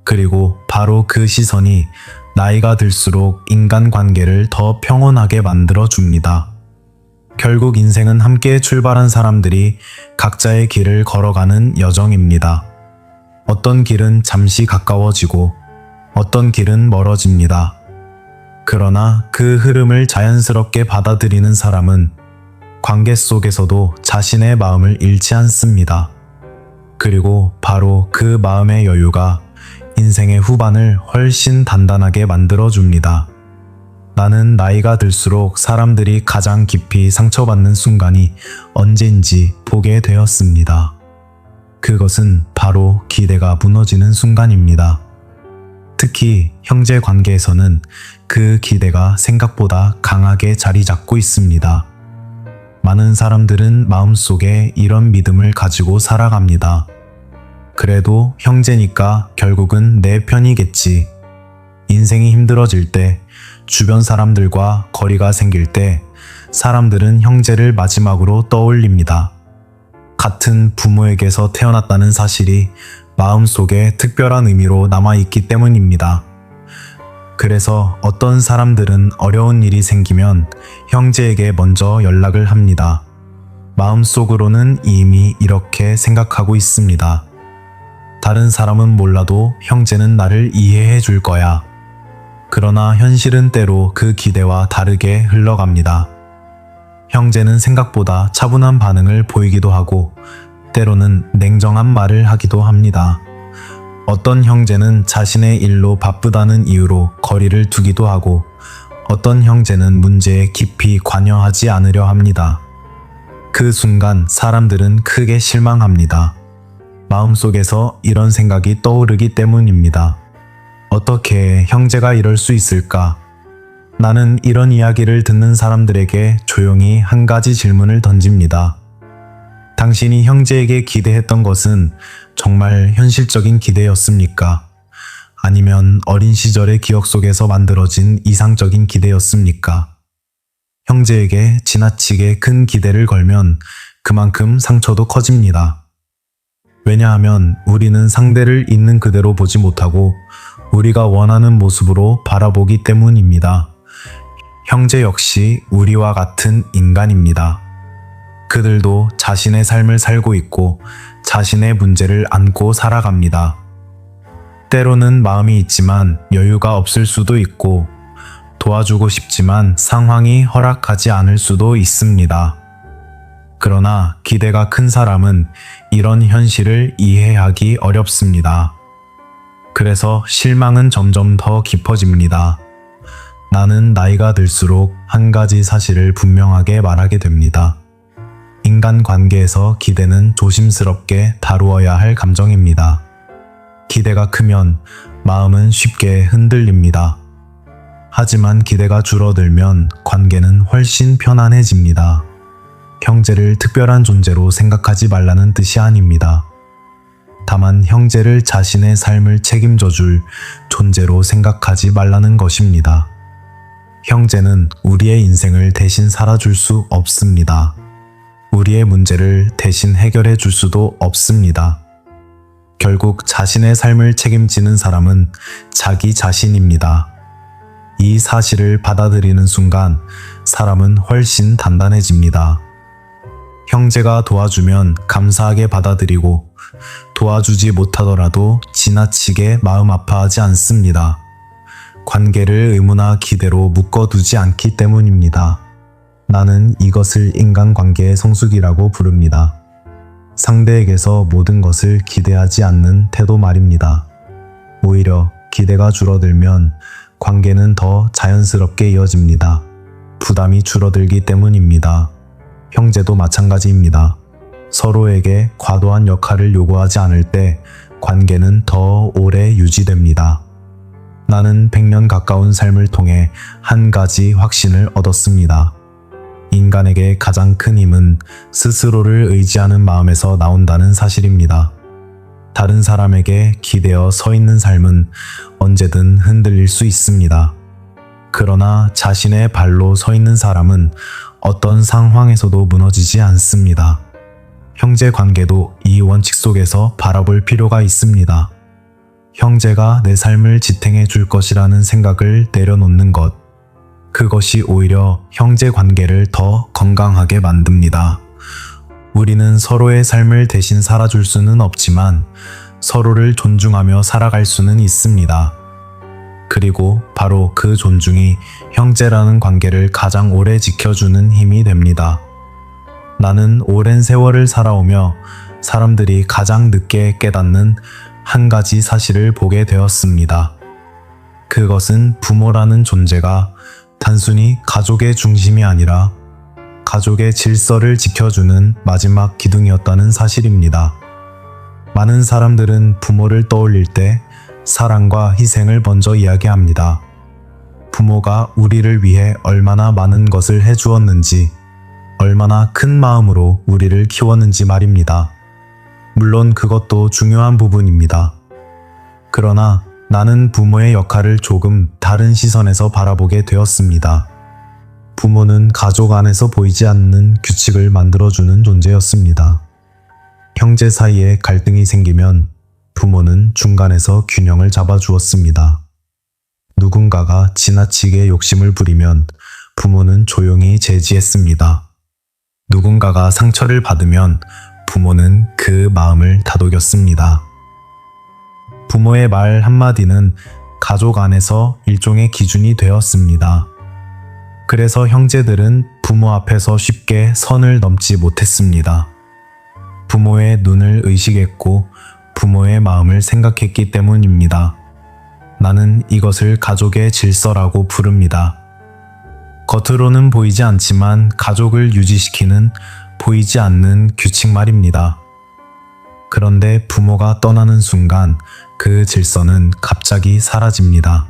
그리고 바로 그 시선이 나이가 들수록 인간관계를 더 평온하게 만들어 줍니다. 결국 인생은 함께 출발한 사람들이 각자의 길을 걸어가는 여정입니다. 어떤 길은 잠시 가까워지고 어떤 길은 멀어집니다. 그러나 그 흐름을 자연스럽게 받아들이는 사람은 관계 속에서도 자신의 마음을 잃지 않습니다. 그리고 바로 그 마음의 여유가 인생의 후반을 훨씬 단단하게 만들어줍니다. 나는 나이가 들수록 사람들이 가장 깊이 상처받는 순간이 언제인지 보게 되었습니다. 그것은 바로 기대가 무너지는 순간입니다. 특히 형제 관계에서는 그 기대가 생각보다 강하게 자리 잡고 있습니다. 많은 사람들은 마음속에 이런 믿음을 가지고 살아갑니다. 그래도 형제니까 결국은 내 편이겠지. 인생이 힘들어질 때, 주변 사람들과 거리가 생길 때 사람들은 형제를 마지막으로 떠올립니다. 같은 부모에게서 태어났다는 사실이 마음속에 특별한 의미로 남아있기 때문입니다. 그래서 어떤 사람들은 어려운 일이 생기면 형제에게 먼저 연락을 합니다. 마음속으로는 이미 이렇게 생각하고 있습니다. 다른 사람은 몰라도 형제는 나를 이해해 줄 거야. 그러나 현실은 때로 그 기대와 다르게 흘러갑니다. 형제는 생각보다 차분한 반응을 보이기도 하고 때로는 냉정한 말을 하기도 합니다. 어떤 형제는 자신의 일로 바쁘다는 이유로 거리를 두기도 하고 어떤 형제는 문제에 깊이 관여하지 않으려 합니다. 그 순간 사람들은 크게 실망합니다. 마음속에서 이런 생각이 떠오르기 때문입니다. 어떻게 형제가 이럴 수 있을까? 나는 이런 이야기를 듣는 사람들에게 조용히 한 가지 질문을 던집니다. 당신이 형제에게 기대했던 것은 정말 현실적인 기대였습니까? 아니면 어린 시절의 기억 속에서 만들어진 이상적인 기대였습니까? 형제에게 지나치게 큰 기대를 걸면 그만큼 상처도 커집니다. 왜냐하면 우리는 상대를 있는 그대로 보지 못하고 우리가 원하는 모습으로 바라보기 때문입니다. 형제 역시 우리와 같은 인간입니다. 그들도 자신의 삶을 살고 있고 자신의 문제를 안고 살아갑니다. 때로는 마음이 있지만 여유가 없을 수도 있고 도와주고 싶지만 상황이 허락하지 않을 수도 있습니다. 그러나 기대가 큰 사람은 이런 현실을 이해하기 어렵습니다. 그래서 실망은 점점 더 깊어집니다. 나는 나이가 들수록 한 가지 사실을 분명하게 말하게 됩니다. 인간 관계에서 기대는 조심스럽게 다루어야 할 감정입니다. 기대가 크면 마음은 쉽게 흔들립니다. 하지만 기대가 줄어들면 관계는 훨씬 편안해집니다. 형제를 특별한 존재로 생각하지 말라는 뜻이 아닙니다. 다만 형제를 자신의 삶을 책임져 줄 존재로 생각하지 말라는 것입니다. 형제는 우리의 인생을 대신 살아줄 수 없습니다. 우리의 문제를 대신 해결해 줄 수도 없습니다. 결국 자신의 삶을 책임지는 사람은 자기 자신입니다. 이 사실을 받아들이는 순간 사람은 훨씬 단단해집니다. 형제가 도와주면 감사하게 받아들이고 도와주지 못하더라도 지나치게 마음 아파하지 않습니다. 관계를 의무나 기대로 묶어두지 않기 때문입니다. 나는 이것을 인간관계의 성숙이라고 부릅니다. 상대에게서 모든 것을 기대하지 않는 태도 말입니다. 오히려 기대가 줄어들면 관계는 더 자연스럽게 이어집니다. 부담이 줄어들기 때문입니다. 형제도 마찬가지입니다. 서로에게 과도한 역할을 요구하지 않을 때 관계는 더 오래 유지됩니다. 나는 100년 가까운 삶을 통해 한 가지 확신을 얻었습니다. 인간에게 가장 큰 힘은 스스로를 의지하는 마음에서 나온다는 사실입니다. 다른 사람에게 기대어 서 있는 삶은 언제든 흔들릴 수 있습니다. 그러나 자신의 발로 서 있는 사람은 어떤 상황에서도 무너지지 않습니다. 형제 관계도 이 원칙 속에서 바라볼 필요가 있습니다. 형제가 내 삶을 지탱해 줄 것이라는 생각을 내려놓는 것. 그것이 오히려 형제 관계를 더 건강하게 만듭니다. 우리는 서로의 삶을 대신 살아줄 수는 없지만 서로를 존중하며 살아갈 수는 있습니다. 그리고 바로 그 존중이 형제라는 관계를 가장 오래 지켜주는 힘이 됩니다. 나는 오랜 세월을 살아오며 사람들이 가장 늦게 깨닫는 한 가지 사실을 보게 되었습니다. 그것은 부모라는 존재가 단순히 가족의 중심이 아니라 가족의 질서를 지켜주는 마지막 기둥이었다는 사실입니다. 많은 사람들은 부모를 떠올릴 때 사랑과 희생을 먼저 이야기합니다. 부모가 우리를 위해 얼마나 많은 것을 해주었는지, 얼마나 큰 마음으로 우리를 키웠는지 말입니다. 물론 그것도 중요한 부분입니다. 그러나 나는 부모의 역할을 조금 다른 시선에서 바라보게 되었습니다. 부모는 가족 안에서 보이지 않는 규칙을 만들어주는 존재였습니다. 형제 사이에 갈등이 생기면 부모는 중간에서 균형을 잡아주었습니다. 누군가가 지나치게 욕심을 부리면 부모는 조용히 제지했습니다. 누군가가 상처를 받으면 부모는 그 마음을 다독였습니다. 부모의 말 한마디는 가족 안에서 일종의 기준이 되었습니다. 그래서 형제들은 부모 앞에서 쉽게 선을 넘지 못했습니다. 부모의 눈을 의식했고 부모의 마음을 생각했기 때문입니다. 나는 이것을 가족의 질서라고 부릅니다. 겉으로는 보이지 않지만 가족을 유지시키는 보이지 않는 규칙 말입니다. 그런데 부모가 떠나는 순간 그 질서는 갑자기 사라집니다.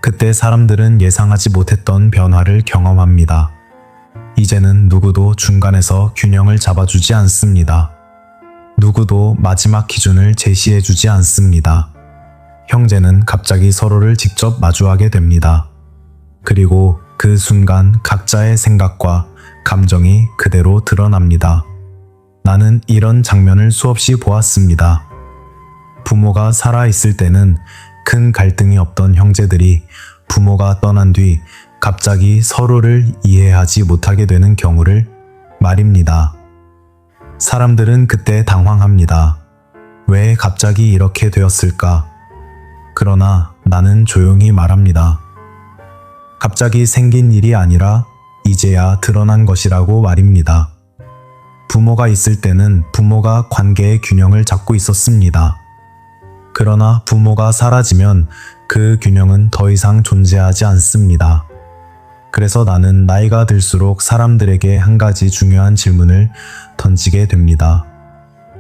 그때 사람들은 예상하지 못했던 변화를 경험합니다. 이제는 누구도 중간에서 균형을 잡아주지 않습니다. 누구도 마지막 기준을 제시해주지 않습니다. 형제는 갑자기 서로를 직접 마주하게 됩니다. 그리고 그 순간 각자의 생각과 감정이 그대로 드러납니다. 나는 이런 장면을 수없이 보았습니다. 부모가 살아있을 때는 큰 갈등이 없던 형제들이 부모가 떠난 뒤 갑자기 서로를 이해하지 못하게 되는 경우를 말입니다. 사람들은 그때 당황합니다. 왜 갑자기 이렇게 되었을까? 그러나 나는 조용히 말합니다. 갑자기 생긴 일이 아니라 이제야 드러난 것이라고 말입니다. 부모가 있을 때는 부모가 관계의 균형을 잡고 있었습니다. 그러나 부모가 사라지면 그 균형은 더 이상 존재하지 않습니다. 그래서 나는 나이가 들수록 사람들에게 한 가지 중요한 질문을 던지게 됩니다.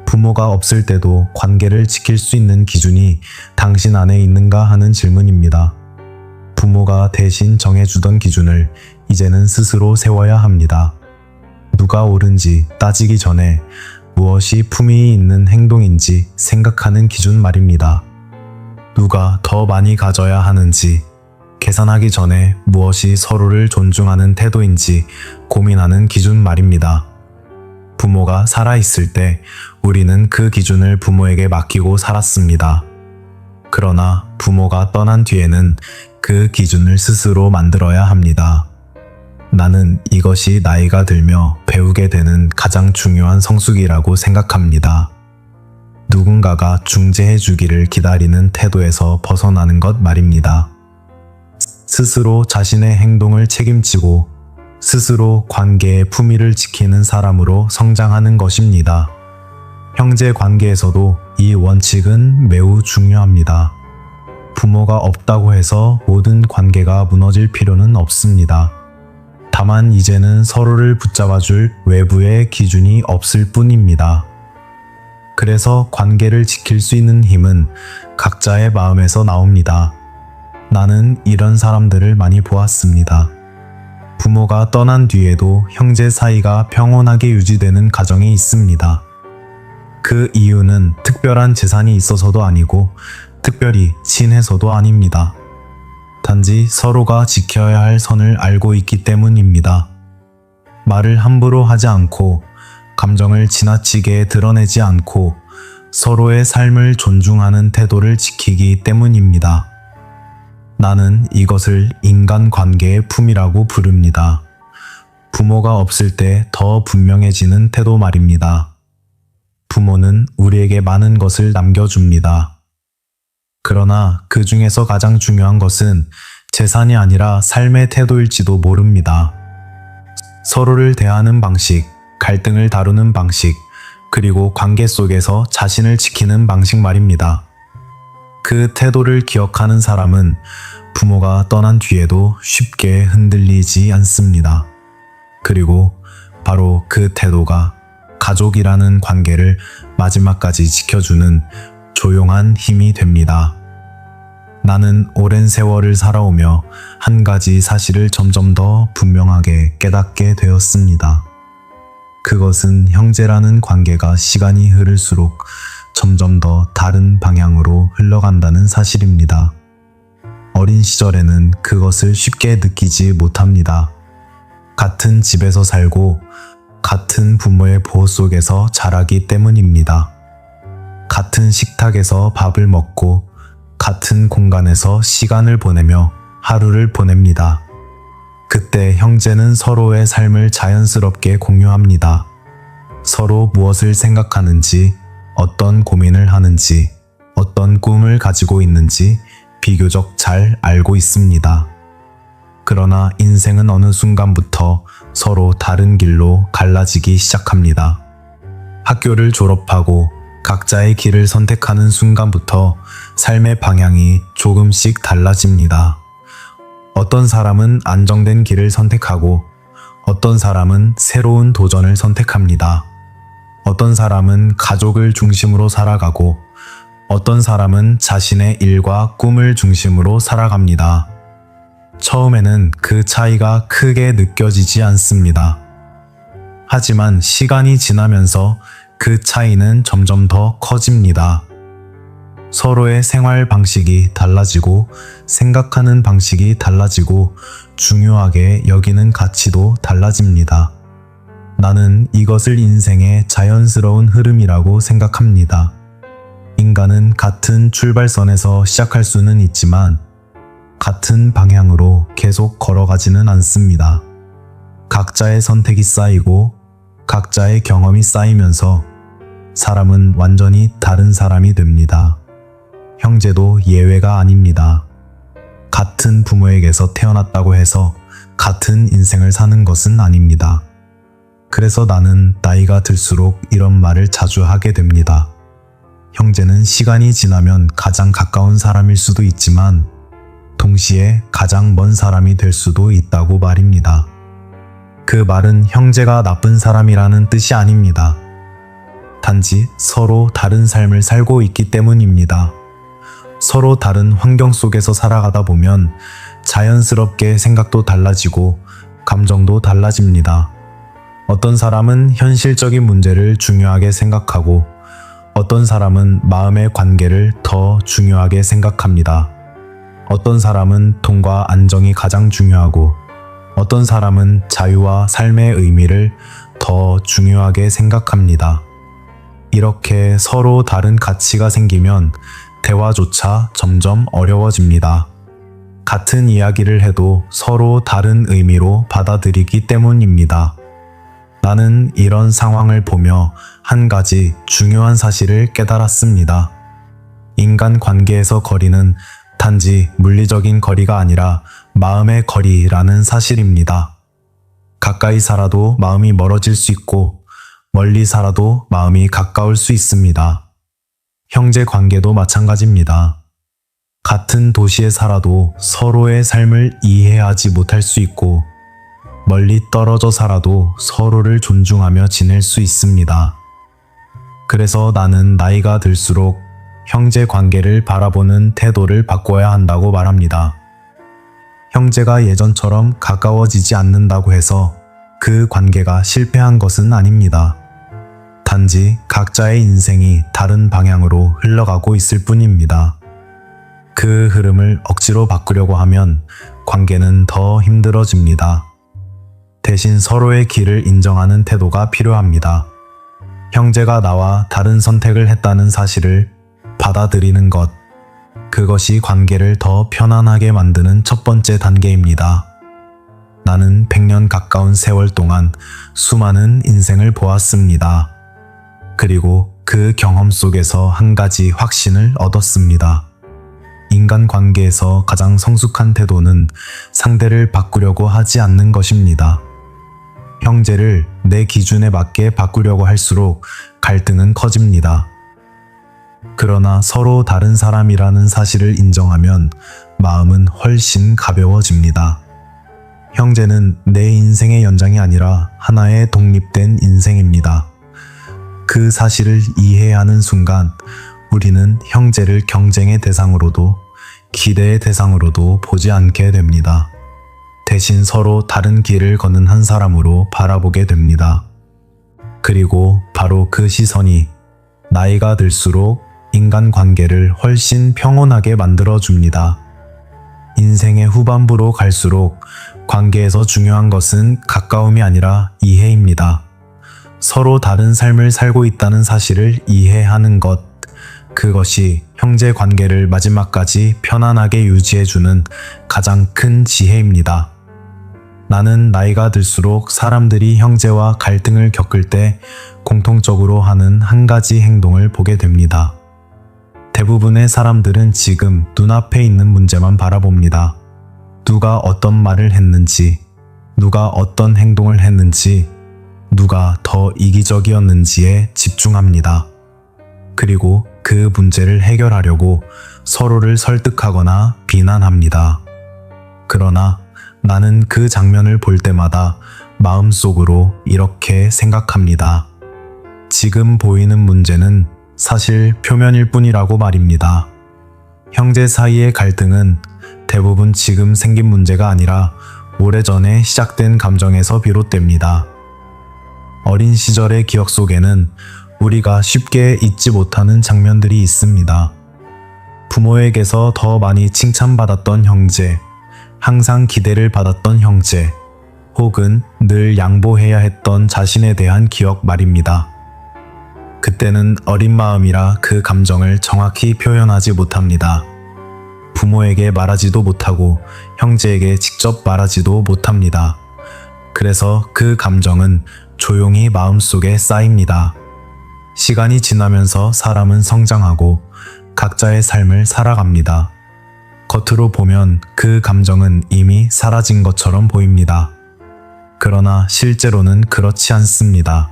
부모가 없을 때도 관계를 지킬 수 있는 기준이 당신 안에 있는가 하는 질문입니다. 부모가 대신 정해주던 기준을 이제는 스스로 세워야 합니다. 누가 옳은지 따지기 전에 무엇이 품위 있는 행동인지 생각하는 기준 말입니다. 누가 더 많이 가져야 하는지 계산하기 전에 무엇이 서로를 존중하는 태도인지 고민하는 기준 말입니다. 부모가 살아있을 때 우리는 그 기준을 부모에게 맡기고 살았습니다. 그러나 부모가 떠난 뒤에는 그 기준을 스스로 만들어야 합니다. 나는 이것이 나이가 들며 배우게 되는 가장 중요한 성숙이라고 생각합니다. 누군가가 중재해 주기를 기다리는 태도에서 벗어나는 것 말입니다. 스스로 자신의 행동을 책임지고 스스로 관계의 품위를 지키는 사람으로 성장하는 것입니다. 형제 관계에서도 이 원칙은 매우 중요합니다. 부모가 없다고 해서 모든 관계가 무너질 필요는 없습니다. 다만 이제는 서로를 붙잡아줄 외부의 기준이 없을 뿐입니다. 그래서 관계를 지킬 수 있는 힘은 각자의 마음에서 나옵니다. 나는 이런 사람들을 많이 보았습니다. 부모가 떠난 뒤에도 형제 사이가 평온하게 유지되는 가정이 있습니다. 그 이유는 특별한 재산이 있어서도 아니고 특별히 친해서도 아닙니다. 단지 서로가 지켜야 할 선을 알고 있기 때문입니다. 말을 함부로 하지 않고 감정을 지나치게 드러내지 않고 서로의 삶을 존중하는 태도를 지키기 때문입니다. 나는 이것을 인간관계의 품이라고 부릅니다. 부모가 없을 때 더 분명해지는 태도 말입니다. 부모는 우리에게 많은 것을 남겨줍니다. 그러나 그 중에서 가장 중요한 것은 재산이 아니라 삶의 태도일지도 모릅니다. 서로를 대하는 방식, 갈등을 다루는 방식, 그리고 관계 속에서 자신을 지키는 방식 말입니다. 그 태도를 기억하는 사람은 부모가 떠난 뒤에도 쉽게 흔들리지 않습니다. 그리고 바로 그 태도가 가족이라는 관계를 마지막까지 지켜주는 조용한 힘이 됩니다. 나는 오랜 세월을 살아오며 한 가지 사실을 점점 더 분명하게 깨닫게 되었습니다. 그것은 형제라는 관계가 시간이 흐를수록 점점 더 다른 방향으로 흘러간다는 사실입니다. 어린 시절에는 그것을 쉽게 느끼지 못합니다. 같은 집에서 살고 같은 부모의 보호 속에서 자라기 때문입니다. 같은 식탁에서 밥을 먹고 같은 공간에서 시간을 보내며 하루를 보냅니다. 그때 형제는 서로의 삶을 자연스럽게 공유합니다. 서로 무엇을 생각하는지, 어떤 고민을 하는지, 어떤 꿈을 가지고 있는지 비교적 잘 알고 있습니다. 그러나 인생은 어느 순간부터 서로 다른 길로 갈라지기 시작합니다. 학교를 졸업하고 각자의 길을 선택하는 순간부터 삶의 방향이 조금씩 달라집니다. 어떤 사람은 안정된 길을 선택하고 어떤 사람은 새로운 도전을 선택합니다. 어떤 사람은 가족을 중심으로 살아가고 어떤 사람은 자신의 일과 꿈을 중심으로 살아갑니다. 처음에는 그 차이가 크게 느껴지지 않습니다. 하지만 시간이 지나면서 그 차이는 점점 더 커집니다. 서로의 생활 방식이 달라지고 생각하는 방식이 달라지고 중요하게 여기는 가치도 달라집니다. 나는 이것을 인생의 자연스러운 흐름이라고 생각합니다. 인간은 같은 출발선에서 시작할 수는 있지만 같은 방향으로 계속 걸어가지는 않습니다. 각자의 선택이 쌓이고 각자의 경험이 쌓이면서 사람은 완전히 다른 사람이 됩니다. 형제도 예외가 아닙니다. 같은 부모에게서 태어났다고 해서 같은 인생을 사는 것은 아닙니다. 그래서 나는 나이가 들수록 이런 말을 자주 하게 됩니다. 형제는 시간이 지나면 가장 가까운 사람일 수도 있지만 동시에 가장 먼 사람이 될 수도 있다고 말입니다. 그 말은 형제가 나쁜 사람이라는 뜻이 아닙니다. 단지 서로 다른 삶을 살고 있기 때문입니다. 서로 다른 환경 속에서 살아가다 보면 자연스럽게 생각도 달라지고 감정도 달라집니다. 어떤 사람은 현실적인 문제를 중요하게 생각하고 어떤 사람은 마음의 관계를 더 중요하게 생각합니다. 어떤 사람은 돈과 안정이 가장 중요하고 어떤 사람은 자유와 삶의 의미를 더 중요하게 생각합니다. 이렇게 서로 다른 가치가 생기면 대화조차 점점 어려워집니다. 같은 이야기를 해도 서로 다른 의미로 받아들이기 때문입니다. 나는 이런 상황을 보며 한 가지 중요한 사실을 깨달았습니다. 인간 관계에서 거리는 단지 물리적인 거리가 아니라 마음의 거리라는 사실입니다. 가까이 살아도 마음이 멀어질 수 있고 멀리 살아도 마음이 가까울 수 있습니다. 형제 관계도 마찬가지입니다. 같은 도시에 살아도 서로의 삶을 이해하지 못할 수 있고 멀리 떨어져 살아도 서로를 존중하며 지낼 수 있습니다. 그래서 나는 나이가 들수록 형제 관계를 바라보는 태도를 바꿔야 한다고 말합니다. 형제가 예전처럼 가까워지지 않는다고 해서 그 관계가 실패한 것은 아닙니다. 단지 각자의 인생이 다른 방향으로 흘러가고 있을 뿐입니다. 그 흐름을 억지로 바꾸려고 하면 관계는 더 힘들어집니다. 대신 서로의 길을 인정하는 태도가 필요합니다. 형제가 나와 다른 선택을 했다는 사실을 받아들이는 것, 그것이 관계를 더 편안하게 만드는 첫 번째 단계입니다. 나는 100년 가까운 세월 동안 수많은 인생을 보았습니다. 그리고 그 경험 속에서 한 가지 확신을 얻었습니다. 인간 관계에서 가장 성숙한 태도는 상대를 바꾸려고 하지 않는 것입니다. 형제를 내 기준에 맞게 바꾸려고 할수록 갈등은 커집니다. 그러나 서로 다른 사람이라는 사실을 인정하면 마음은 훨씬 가벼워집니다. 형제는 내 인생의 연장이 아니라 하나의 독립된 인생입니다. 그 사실을 이해하는 순간 우리는 형제를 경쟁의 대상으로도 기대의 대상으로도 보지 않게 됩니다. 대신 서로 다른 길을 걷는 한 사람으로 바라보게 됩니다. 그리고 바로 그 시선이 나이가 들수록 인간관계를 훨씬 평온하게 만들어줍니다. 인생의 후반부로 갈수록 관계에서 중요한 것은 가까움이 아니라 이해입니다. 서로 다른 삶을 살고 있다는 사실을 이해하는 것, 그것이 형제 관계를 마지막까지 편안하게 유지해주는 가장 큰 지혜입니다. 나는 나이가 들수록 사람들이 형제와 갈등을 겪을 때 공통적으로 하는 한 가지 행동을 보게 됩니다. 대부분의 사람들은 지금 눈앞에 있는 문제만 바라봅니다. 누가 어떤 말을 했는지, 누가 어떤 행동을 했는지, 누가 더 이기적이었는지에 집중합니다. 그리고 그 문제를 해결하려고 서로를 설득하거나 비난합니다. 그러나 나는 그 장면을 볼 때마다 마음속으로 이렇게 생각합니다. 지금 보이는 문제는 사실 표면일 뿐이라고 말입니다. 형제 사이의 갈등은 대부분 지금 생긴 문제가 아니라 오래전에 시작된 감정에서 비롯됩니다. 어린 시절의 기억 속에는 우리가 쉽게 잊지 못하는 장면들이 있습니다. 부모에게서 더 많이 칭찬받았던 형제, 항상 기대를 받았던 형제, 혹은 늘 양보해야 했던 자신에 대한 기억 말입니다. 그때는 어린 마음이라 그 감정을 정확히 표현하지 못합니다. 부모에게 말하지도 못하고 형제에게 직접 말하지도 못합니다. 그래서 그 감정은 조용히 마음속에 쌓입니다. 시간이 지나면서 사람은 성장하고 각자의 삶을 살아갑니다. 겉으로 보면 그 감정은 이미 사라진 것처럼 보입니다. 그러나 실제로는 그렇지 않습니다.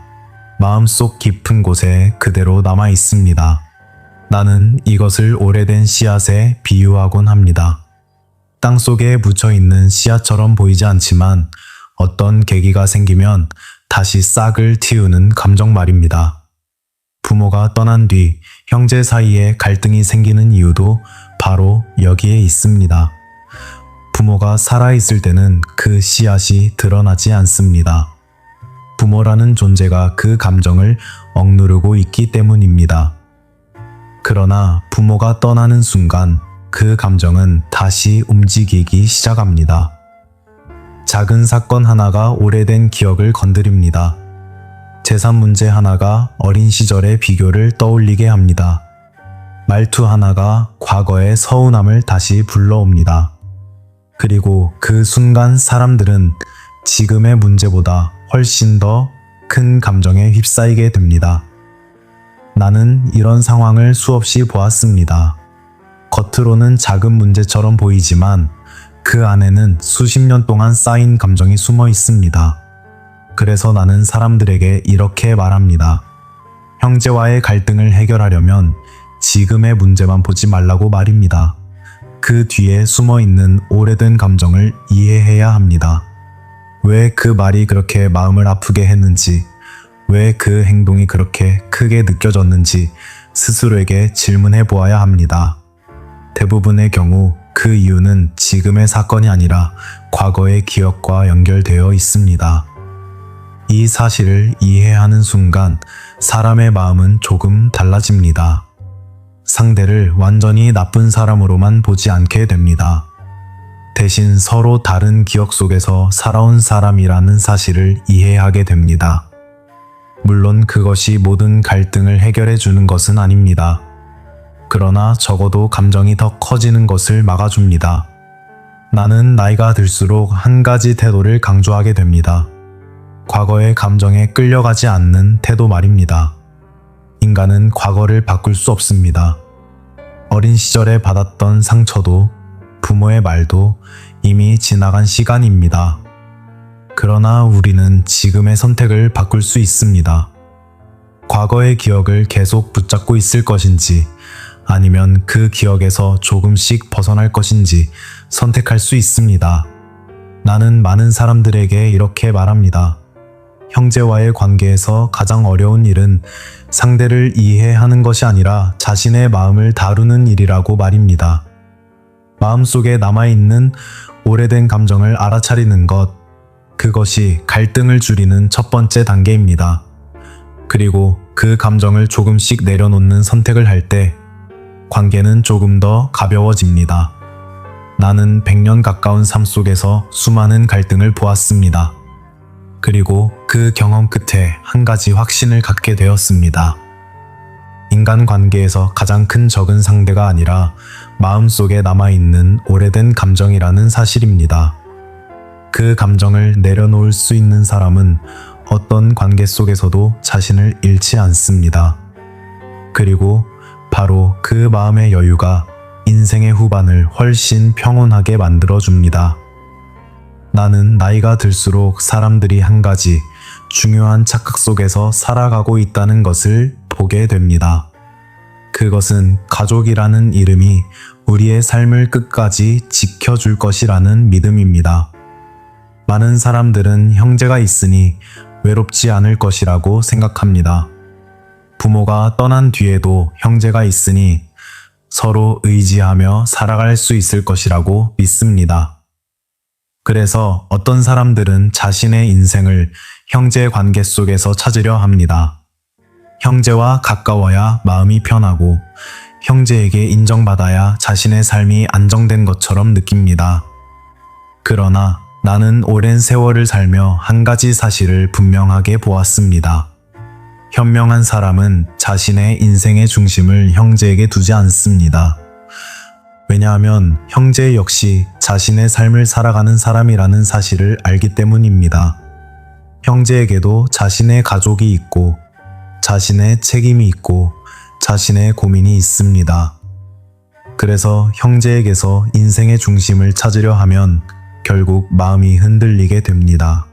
마음속 깊은 곳에 그대로 남아 있습니다. 나는 이것을 오래된 씨앗에 비유하곤 합니다. 땅속에 묻혀 있는 씨앗처럼 보이지 않지만 어떤 계기가 생기면 다시 싹을 틔우는 감정 말입니다. 부모가 떠난 뒤 형제 사이에 갈등이 생기는 이유도 바로 여기에 있습니다. 부모가 살아있을 때는 그 씨앗이 드러나지 않습니다. 부모라는 존재가 그 감정을 억누르고 있기 때문입니다. 그러나 부모가 떠나는 순간 그 감정은 다시 움직이기 시작합니다. 작은 사건 하나가 오래된 기억을 건드립니다. 재산 문제 하나가 어린 시절의 비교를 떠올리게 합니다. 말투 하나가 과거의 서운함을 다시 불러옵니다. 그리고 그 순간 사람들은 지금의 문제보다 훨씬 더 큰 감정에 휩싸이게 됩니다. 나는 이런 상황을 수없이 보았습니다. 겉으로는 작은 문제처럼 보이지만 그 안에는 수십 년 동안 쌓인 감정이 숨어 있습니다. 그래서 나는 사람들에게 이렇게 말합니다. 형제와의 갈등을 해결하려면 지금의 문제만 보지 말라고 말입니다. 그 뒤에 숨어 있는 오래된 감정을 이해해야 합니다. 왜 그 말이 그렇게 마음을 아프게 했는지, 왜 그 행동이 그렇게 크게 느껴졌는지 스스로에게 질문해 보아야 합니다. 대부분의 경우 그 이유는 지금의 사건이 아니라 과거의 기억과 연결되어 있습니다. 이 사실을 이해하는 순간 사람의 마음은 조금 달라집니다. 상대를 완전히 나쁜 사람으로만 보지 않게 됩니다. 대신 서로 다른 기억 속에서 살아온 사람이라는 사실을 이해하게 됩니다. 물론 그것이 모든 갈등을 해결해 주는 것은 아닙니다. 그러나 적어도 감정이 더 커지는 것을 막아줍니다. 나는 나이가 들수록 한 가지 태도를 강조하게 됩니다. 과거의 감정에 끌려가지 않는 태도 말입니다. 인간은 과거를 바꿀 수 없습니다. 어린 시절에 받았던 상처도 부모의 말도 이미 지나간 시간입니다. 그러나 우리는 지금의 선택을 바꿀 수 있습니다. 과거의 기억을 계속 붙잡고 있을 것인지 아니면 그 기억에서 조금씩 벗어날 것인지 선택할 수 있습니다. 나는 많은 사람들에게 이렇게 말합니다. 형제와의 관계에서 가장 어려운 일은 상대를 이해하는 것이 아니라 자신의 마음을 다루는 일이라고 말입니다. 마음속에 남아있는 오래된 감정을 알아차리는 것, 그것이 갈등을 줄이는 첫 번째 단계입니다. 그리고 그 감정을 조금씩 내려놓는 선택을 할 때 관계는 조금 더 가벼워집니다. 나는 100년 가까운 삶 속에서 수많은 갈등을 보았습니다. 그리고 그 경험 끝에 한 가지 확신을 갖게 되었습니다. 인간 관계에서 가장 큰 적은 상대가 아니라 마음속에 남아있는 오래된 감정이라는 사실입니다. 그 감정을 내려놓을 수 있는 사람은 어떤 관계 속에서도 자신을 잃지 않습니다. 그리고 바로 그 마음의 여유가 인생의 후반을 훨씬 평온하게 만들어줍니다. 나는 나이가 들수록 사람들이 한 가지 중요한 착각 속에서 살아가고 있다는 것을 보게 됩니다. 그것은 가족이라는 이름이 우리의 삶을 끝까지 지켜줄 것이라는 믿음입니다. 많은 사람들은 형제가 있으니 외롭지 않을 것이라고 생각합니다. 부모가 떠난 뒤에도 형제가 있으니 서로 의지하며 살아갈 수 있을 것이라고 믿습니다. 그래서 어떤 사람들은 자신의 인생을 형제 관계 속에서 찾으려 합니다. 형제와 가까워야 마음이 편하고 형제에게 인정받아야 자신의 삶이 안정된 것처럼 느낍니다. 그러나 나는 오랜 세월을 살며 한 가지 사실을 분명하게 보았습니다. 현명한 사람은 자신의 인생의 중심을 형제에게 두지 않습니다. 왜냐하면 형제 역시 자신의 삶을 살아가는 사람이라는 사실을 알기 때문입니다. 형제에게도 자신의 가족이 있고 자신의 책임이 있고 자신의 고민이 있습니다. 그래서 형제에게서 인생의 중심을 찾으려 하면 결국 마음이 흔들리게 됩니다.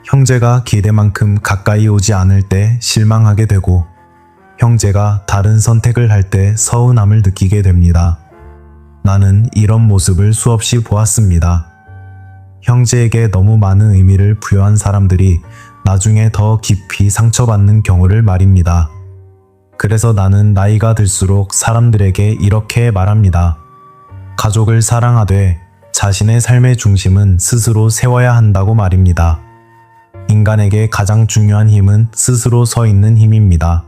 형제가 기대만큼 가까이 오지 않을 때 실망하게 되고 형제가 다른 선택을 할 때 서운함을 느끼게 됩니다. 나는 이런 모습을 수없이 보았습니다. 형제에게 너무 많은 의미를 부여한 사람들이 나중에 더 깊이 상처받는 경우를 말입니다. 그래서 나는 나이가 들수록 사람들에게 이렇게 말합니다. 가족을 사랑하되 자신의 삶의 중심은 스스로 세워야 한다고 말입니다. 인간에게 가장 중요한 힘은 스스로 서 있는 힘입니다.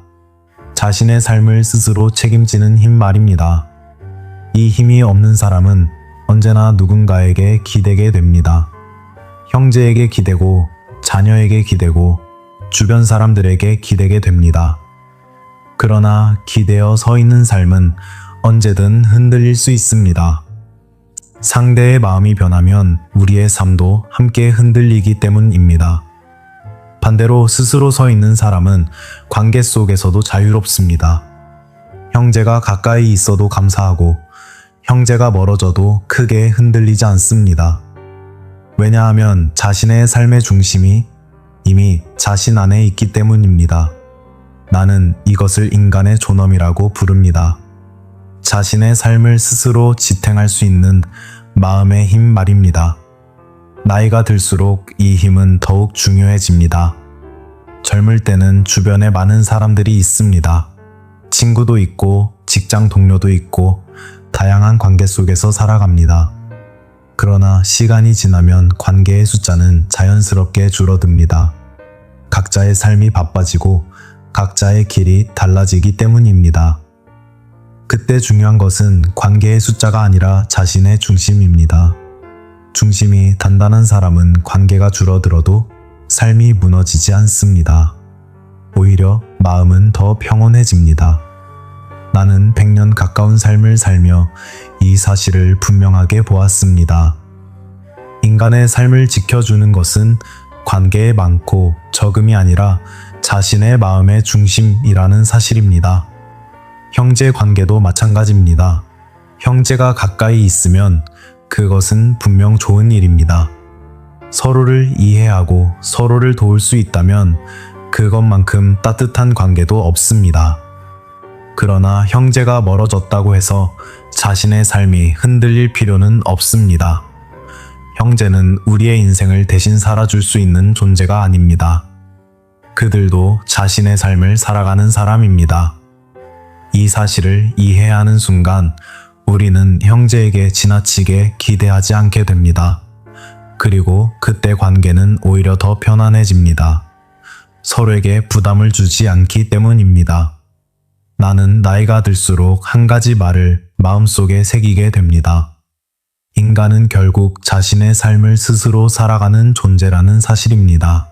자신의 삶을 스스로 책임지는 힘 말입니다. 이 힘이 없는 사람은 언제나 누군가에게 기대게 됩니다. 형제에게 기대고 자녀에게 기대고 주변 사람들에게 기대게 됩니다. 그러나 기대어 서 있는 삶은 언제든 흔들릴 수 있습니다. 상대의 마음이 변하면 우리의 삶도 함께 흔들리기 때문입니다. 반대로 스스로 서 있는 사람은 관계 속에서도 자유롭습니다. 형제가 가까이 있어도 감사하고 형제가 멀어져도 크게 흔들리지 않습니다. 왜냐하면 자신의 삶의 중심이 이미 자신 안에 있기 때문입니다. 나는 이것을 인간의 존엄이라고 부릅니다. 자신의 삶을 스스로 지탱할 수 있는 마음의 힘 말입니다. 나이가 들수록 이 힘은 더욱 중요해집니다. 젊을 때는 주변에 많은 사람들이 있습니다. 친구도 있고 직장 동료도 있고 다양한 관계 속에서 살아갑니다. 그러나 시간이 지나면 관계의 숫자는 자연스럽게 줄어듭니다. 각자의 삶이 바빠지고 각자의 길이 달라지기 때문입니다. 그때 중요한 것은 관계의 숫자가 아니라 자신의 중심입니다. 중심이 단단한 사람은 관계가 줄어들어도 삶이 무너지지 않습니다. 오히려 마음은 더 평온해집니다. 나는 100년 가까운 삶을 살며 이 사실을 분명하게 보았습니다. 인간의 삶을 지켜주는 것은 관계에 많고 적음이 아니라 자신의 마음의 중심이라는 사실입니다. 형제 관계도 마찬가지입니다. 형제가 가까이 있으면 그것은 분명 좋은 일입니다. 서로를 이해하고 서로를 도울 수 있다면 그것만큼 따뜻한 관계도 없습니다. 그러나 형제가 멀어졌다고 해서 자신의 삶이 흔들릴 필요는 없습니다. 형제는 우리의 인생을 대신 살아줄 수 있는 존재가 아닙니다. 그들도 자신의 삶을 살아가는 사람입니다. 이 사실을 이해하는 순간 우리는 형제에게 지나치게 기대하지 않게 됩니다. 그리고 그때 관계는 오히려 더 편안해집니다. 서로에게 부담을 주지 않기 때문입니다. 나는 나이가 들수록 한 가지 말을 마음속에 새기게 됩니다. 인간은 결국 자신의 삶을 스스로 살아가는 존재라는 사실입니다.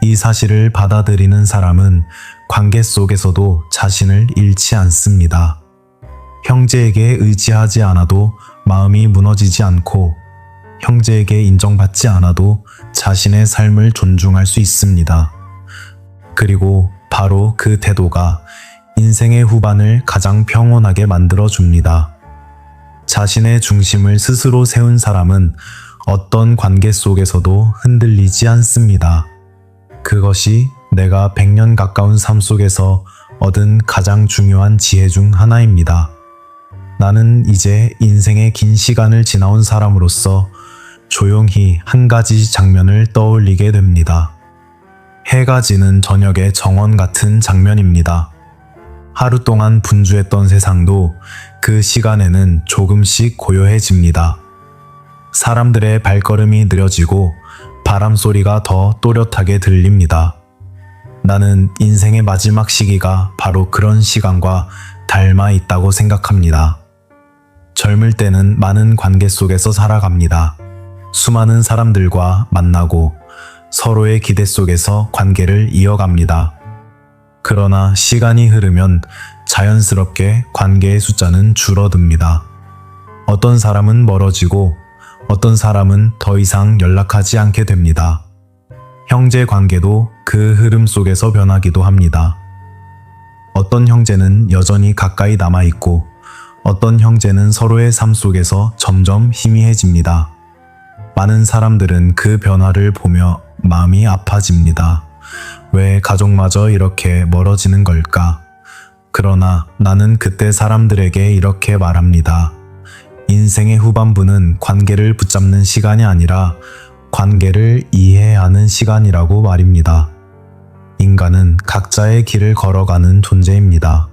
이 사실을 받아들이는 사람은 관계 속에서도 자신을 잃지 않습니다. 형제에게 의지하지 않아도 마음이 무너지지 않고 형제에게 인정받지 않아도 자신의 삶을 존중할 수 있습니다. 그리고 바로 그 태도가 인생의 후반을 가장 평온하게 만들어줍니다. 자신의 중심을 스스로 세운 사람은 어떤 관계 속에서도 흔들리지 않습니다. 그것이 내가 100년 가까운 삶 속에서 얻은 가장 중요한 지혜 중 하나입니다. 나는 이제 인생의 긴 시간을 지나온 사람으로서 조용히 한 가지 장면을 떠올리게 됩니다. 해가 지는 저녁의 정원 같은 장면입니다. 하루 동안 분주했던 세상도 그 시간에는 조금씩 고요해집니다. 사람들의 발걸음이 느려지고 바람 소리가 더 또렷하게 들립니다. 나는 인생의 마지막 시기가 바로 그런 시간과 닮아 있다고 생각합니다. 젊을 때는 많은 관계 속에서 살아갑니다. 수많은 사람들과 만나고 서로의 기대 속에서 관계를 이어갑니다. 그러나 시간이 흐르면 자연스럽게 관계의 숫자는 줄어듭니다. 어떤 사람은 멀어지고 어떤 사람은 더 이상 연락하지 않게 됩니다. 형제 관계도 그 흐름 속에서 변하기도 합니다. 어떤 형제는 여전히 가까이 남아있고 어떤 형제는 서로의 삶 속에서 점점 희미해집니다. 많은 사람들은 그 변화를 보며 마음이 아파집니다. 왜 가족마저 이렇게 멀어지는 걸까? 그러나 나는 그때 사람들에게 이렇게 말합니다. 인생의 후반부는 관계를 붙잡는 시간이 아니라 관계를 이해하는 시간이라고 말입니다. 인간은 각자의 길을 걸어가는 존재입니다.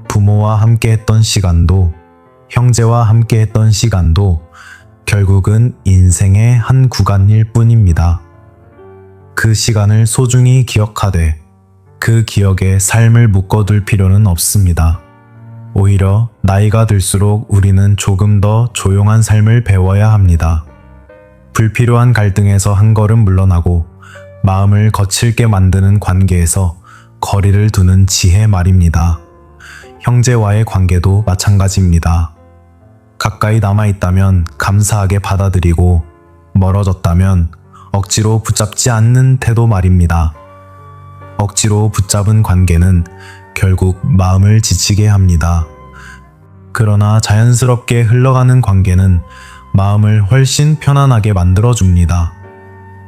부모와 함께했던 시간도, 형제와 함께했던 시간도 결국은 인생의 한 구간일 뿐입니다. 그 시간을 소중히 기억하되 그 기억에 삶을 묶어둘 필요는 없습니다. 오히려 나이가 들수록 우리는 조금 더 조용한 삶을 배워야 합니다. 불필요한 갈등에서 한 걸음 물러나고 마음을 거칠게 만드는 관계에서 거리를 두는 지혜 말입니다. 형제와의 관계도 마찬가지입니다. 가까이 남아있다면 감사하게 받아들이고 멀어졌다면 억지로 붙잡지 않는 태도 말입니다. 억지로 붙잡은 관계는 결국 마음을 지치게 합니다. 그러나 자연스럽게 흘러가는 관계는 마음을 훨씬 편안하게 만들어줍니다.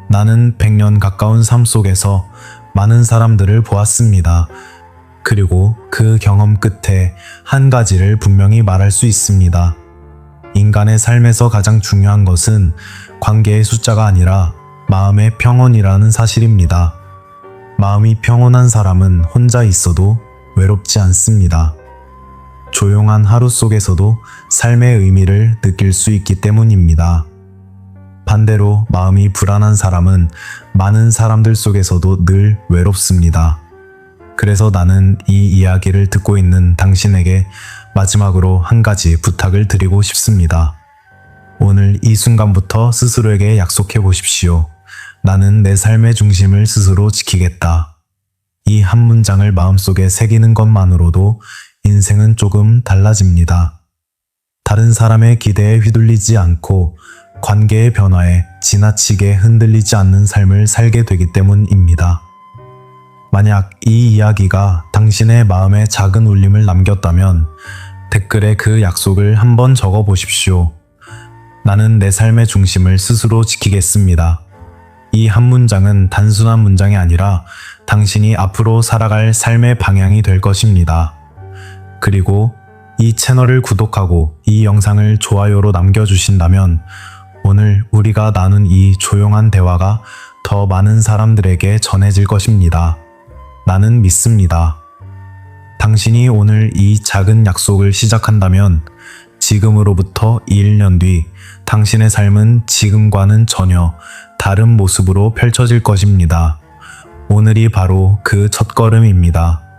나는 100년 가까운 삶 속에서 많은 사람들을 보았습니다. 그리고 그 경험 끝에 한 가지를 분명히 말할 수 있습니다. 인간의 삶에서 가장 중요한 것은 관계의 숫자가 아니라 마음의 평온이라는 사실입니다. 마음이 평온한 사람은 혼자 있어도 외롭지 않습니다. 조용한 하루 속에서도 삶의 의미를 느낄 수 있기 때문입니다. 반대로 마음이 불안한 사람은 많은 사람들 속에서도 늘 외롭습니다. 그래서 나는 이 이야기를 듣고 있는 당신에게 마지막으로 한 가지 부탁을 드리고 싶습니다. 오늘 이 순간부터 스스로에게 약속해 보십시오. 나는 내 삶의 중심을 스스로 지키겠다. 이 한 문장을 마음속에 새기는 것만으로도 인생은 조금 달라집니다. 다른 사람의 기대에 휘둘리지 않고 관계의 변화에 지나치게 흔들리지 않는 삶을 살게 되기 때문입니다. 만약 이 이야기가 당신의 마음에 작은 울림을 남겼다면 댓글에 그 약속을 한번 적어 보십시오. 나는 내 삶의 중심을 스스로 지키겠습니다. 이 한 문장은 단순한 문장이 아니라 당신이 앞으로 살아갈 삶의 방향이 될 것입니다. 그리고 이 채널을 구독하고 이 영상을 좋아요로 남겨주신다면 오늘 우리가 나눈 이 조용한 대화가 더 많은 사람들에게 전해질 것입니다. 나는 믿습니다. 당신이 오늘 이 작은 약속을 시작한다면 지금으로부터 1년 뒤 당신의 삶은 지금과는 전혀 다른 모습으로 펼쳐질 것입니다. 오늘이 바로 그 첫걸음입니다.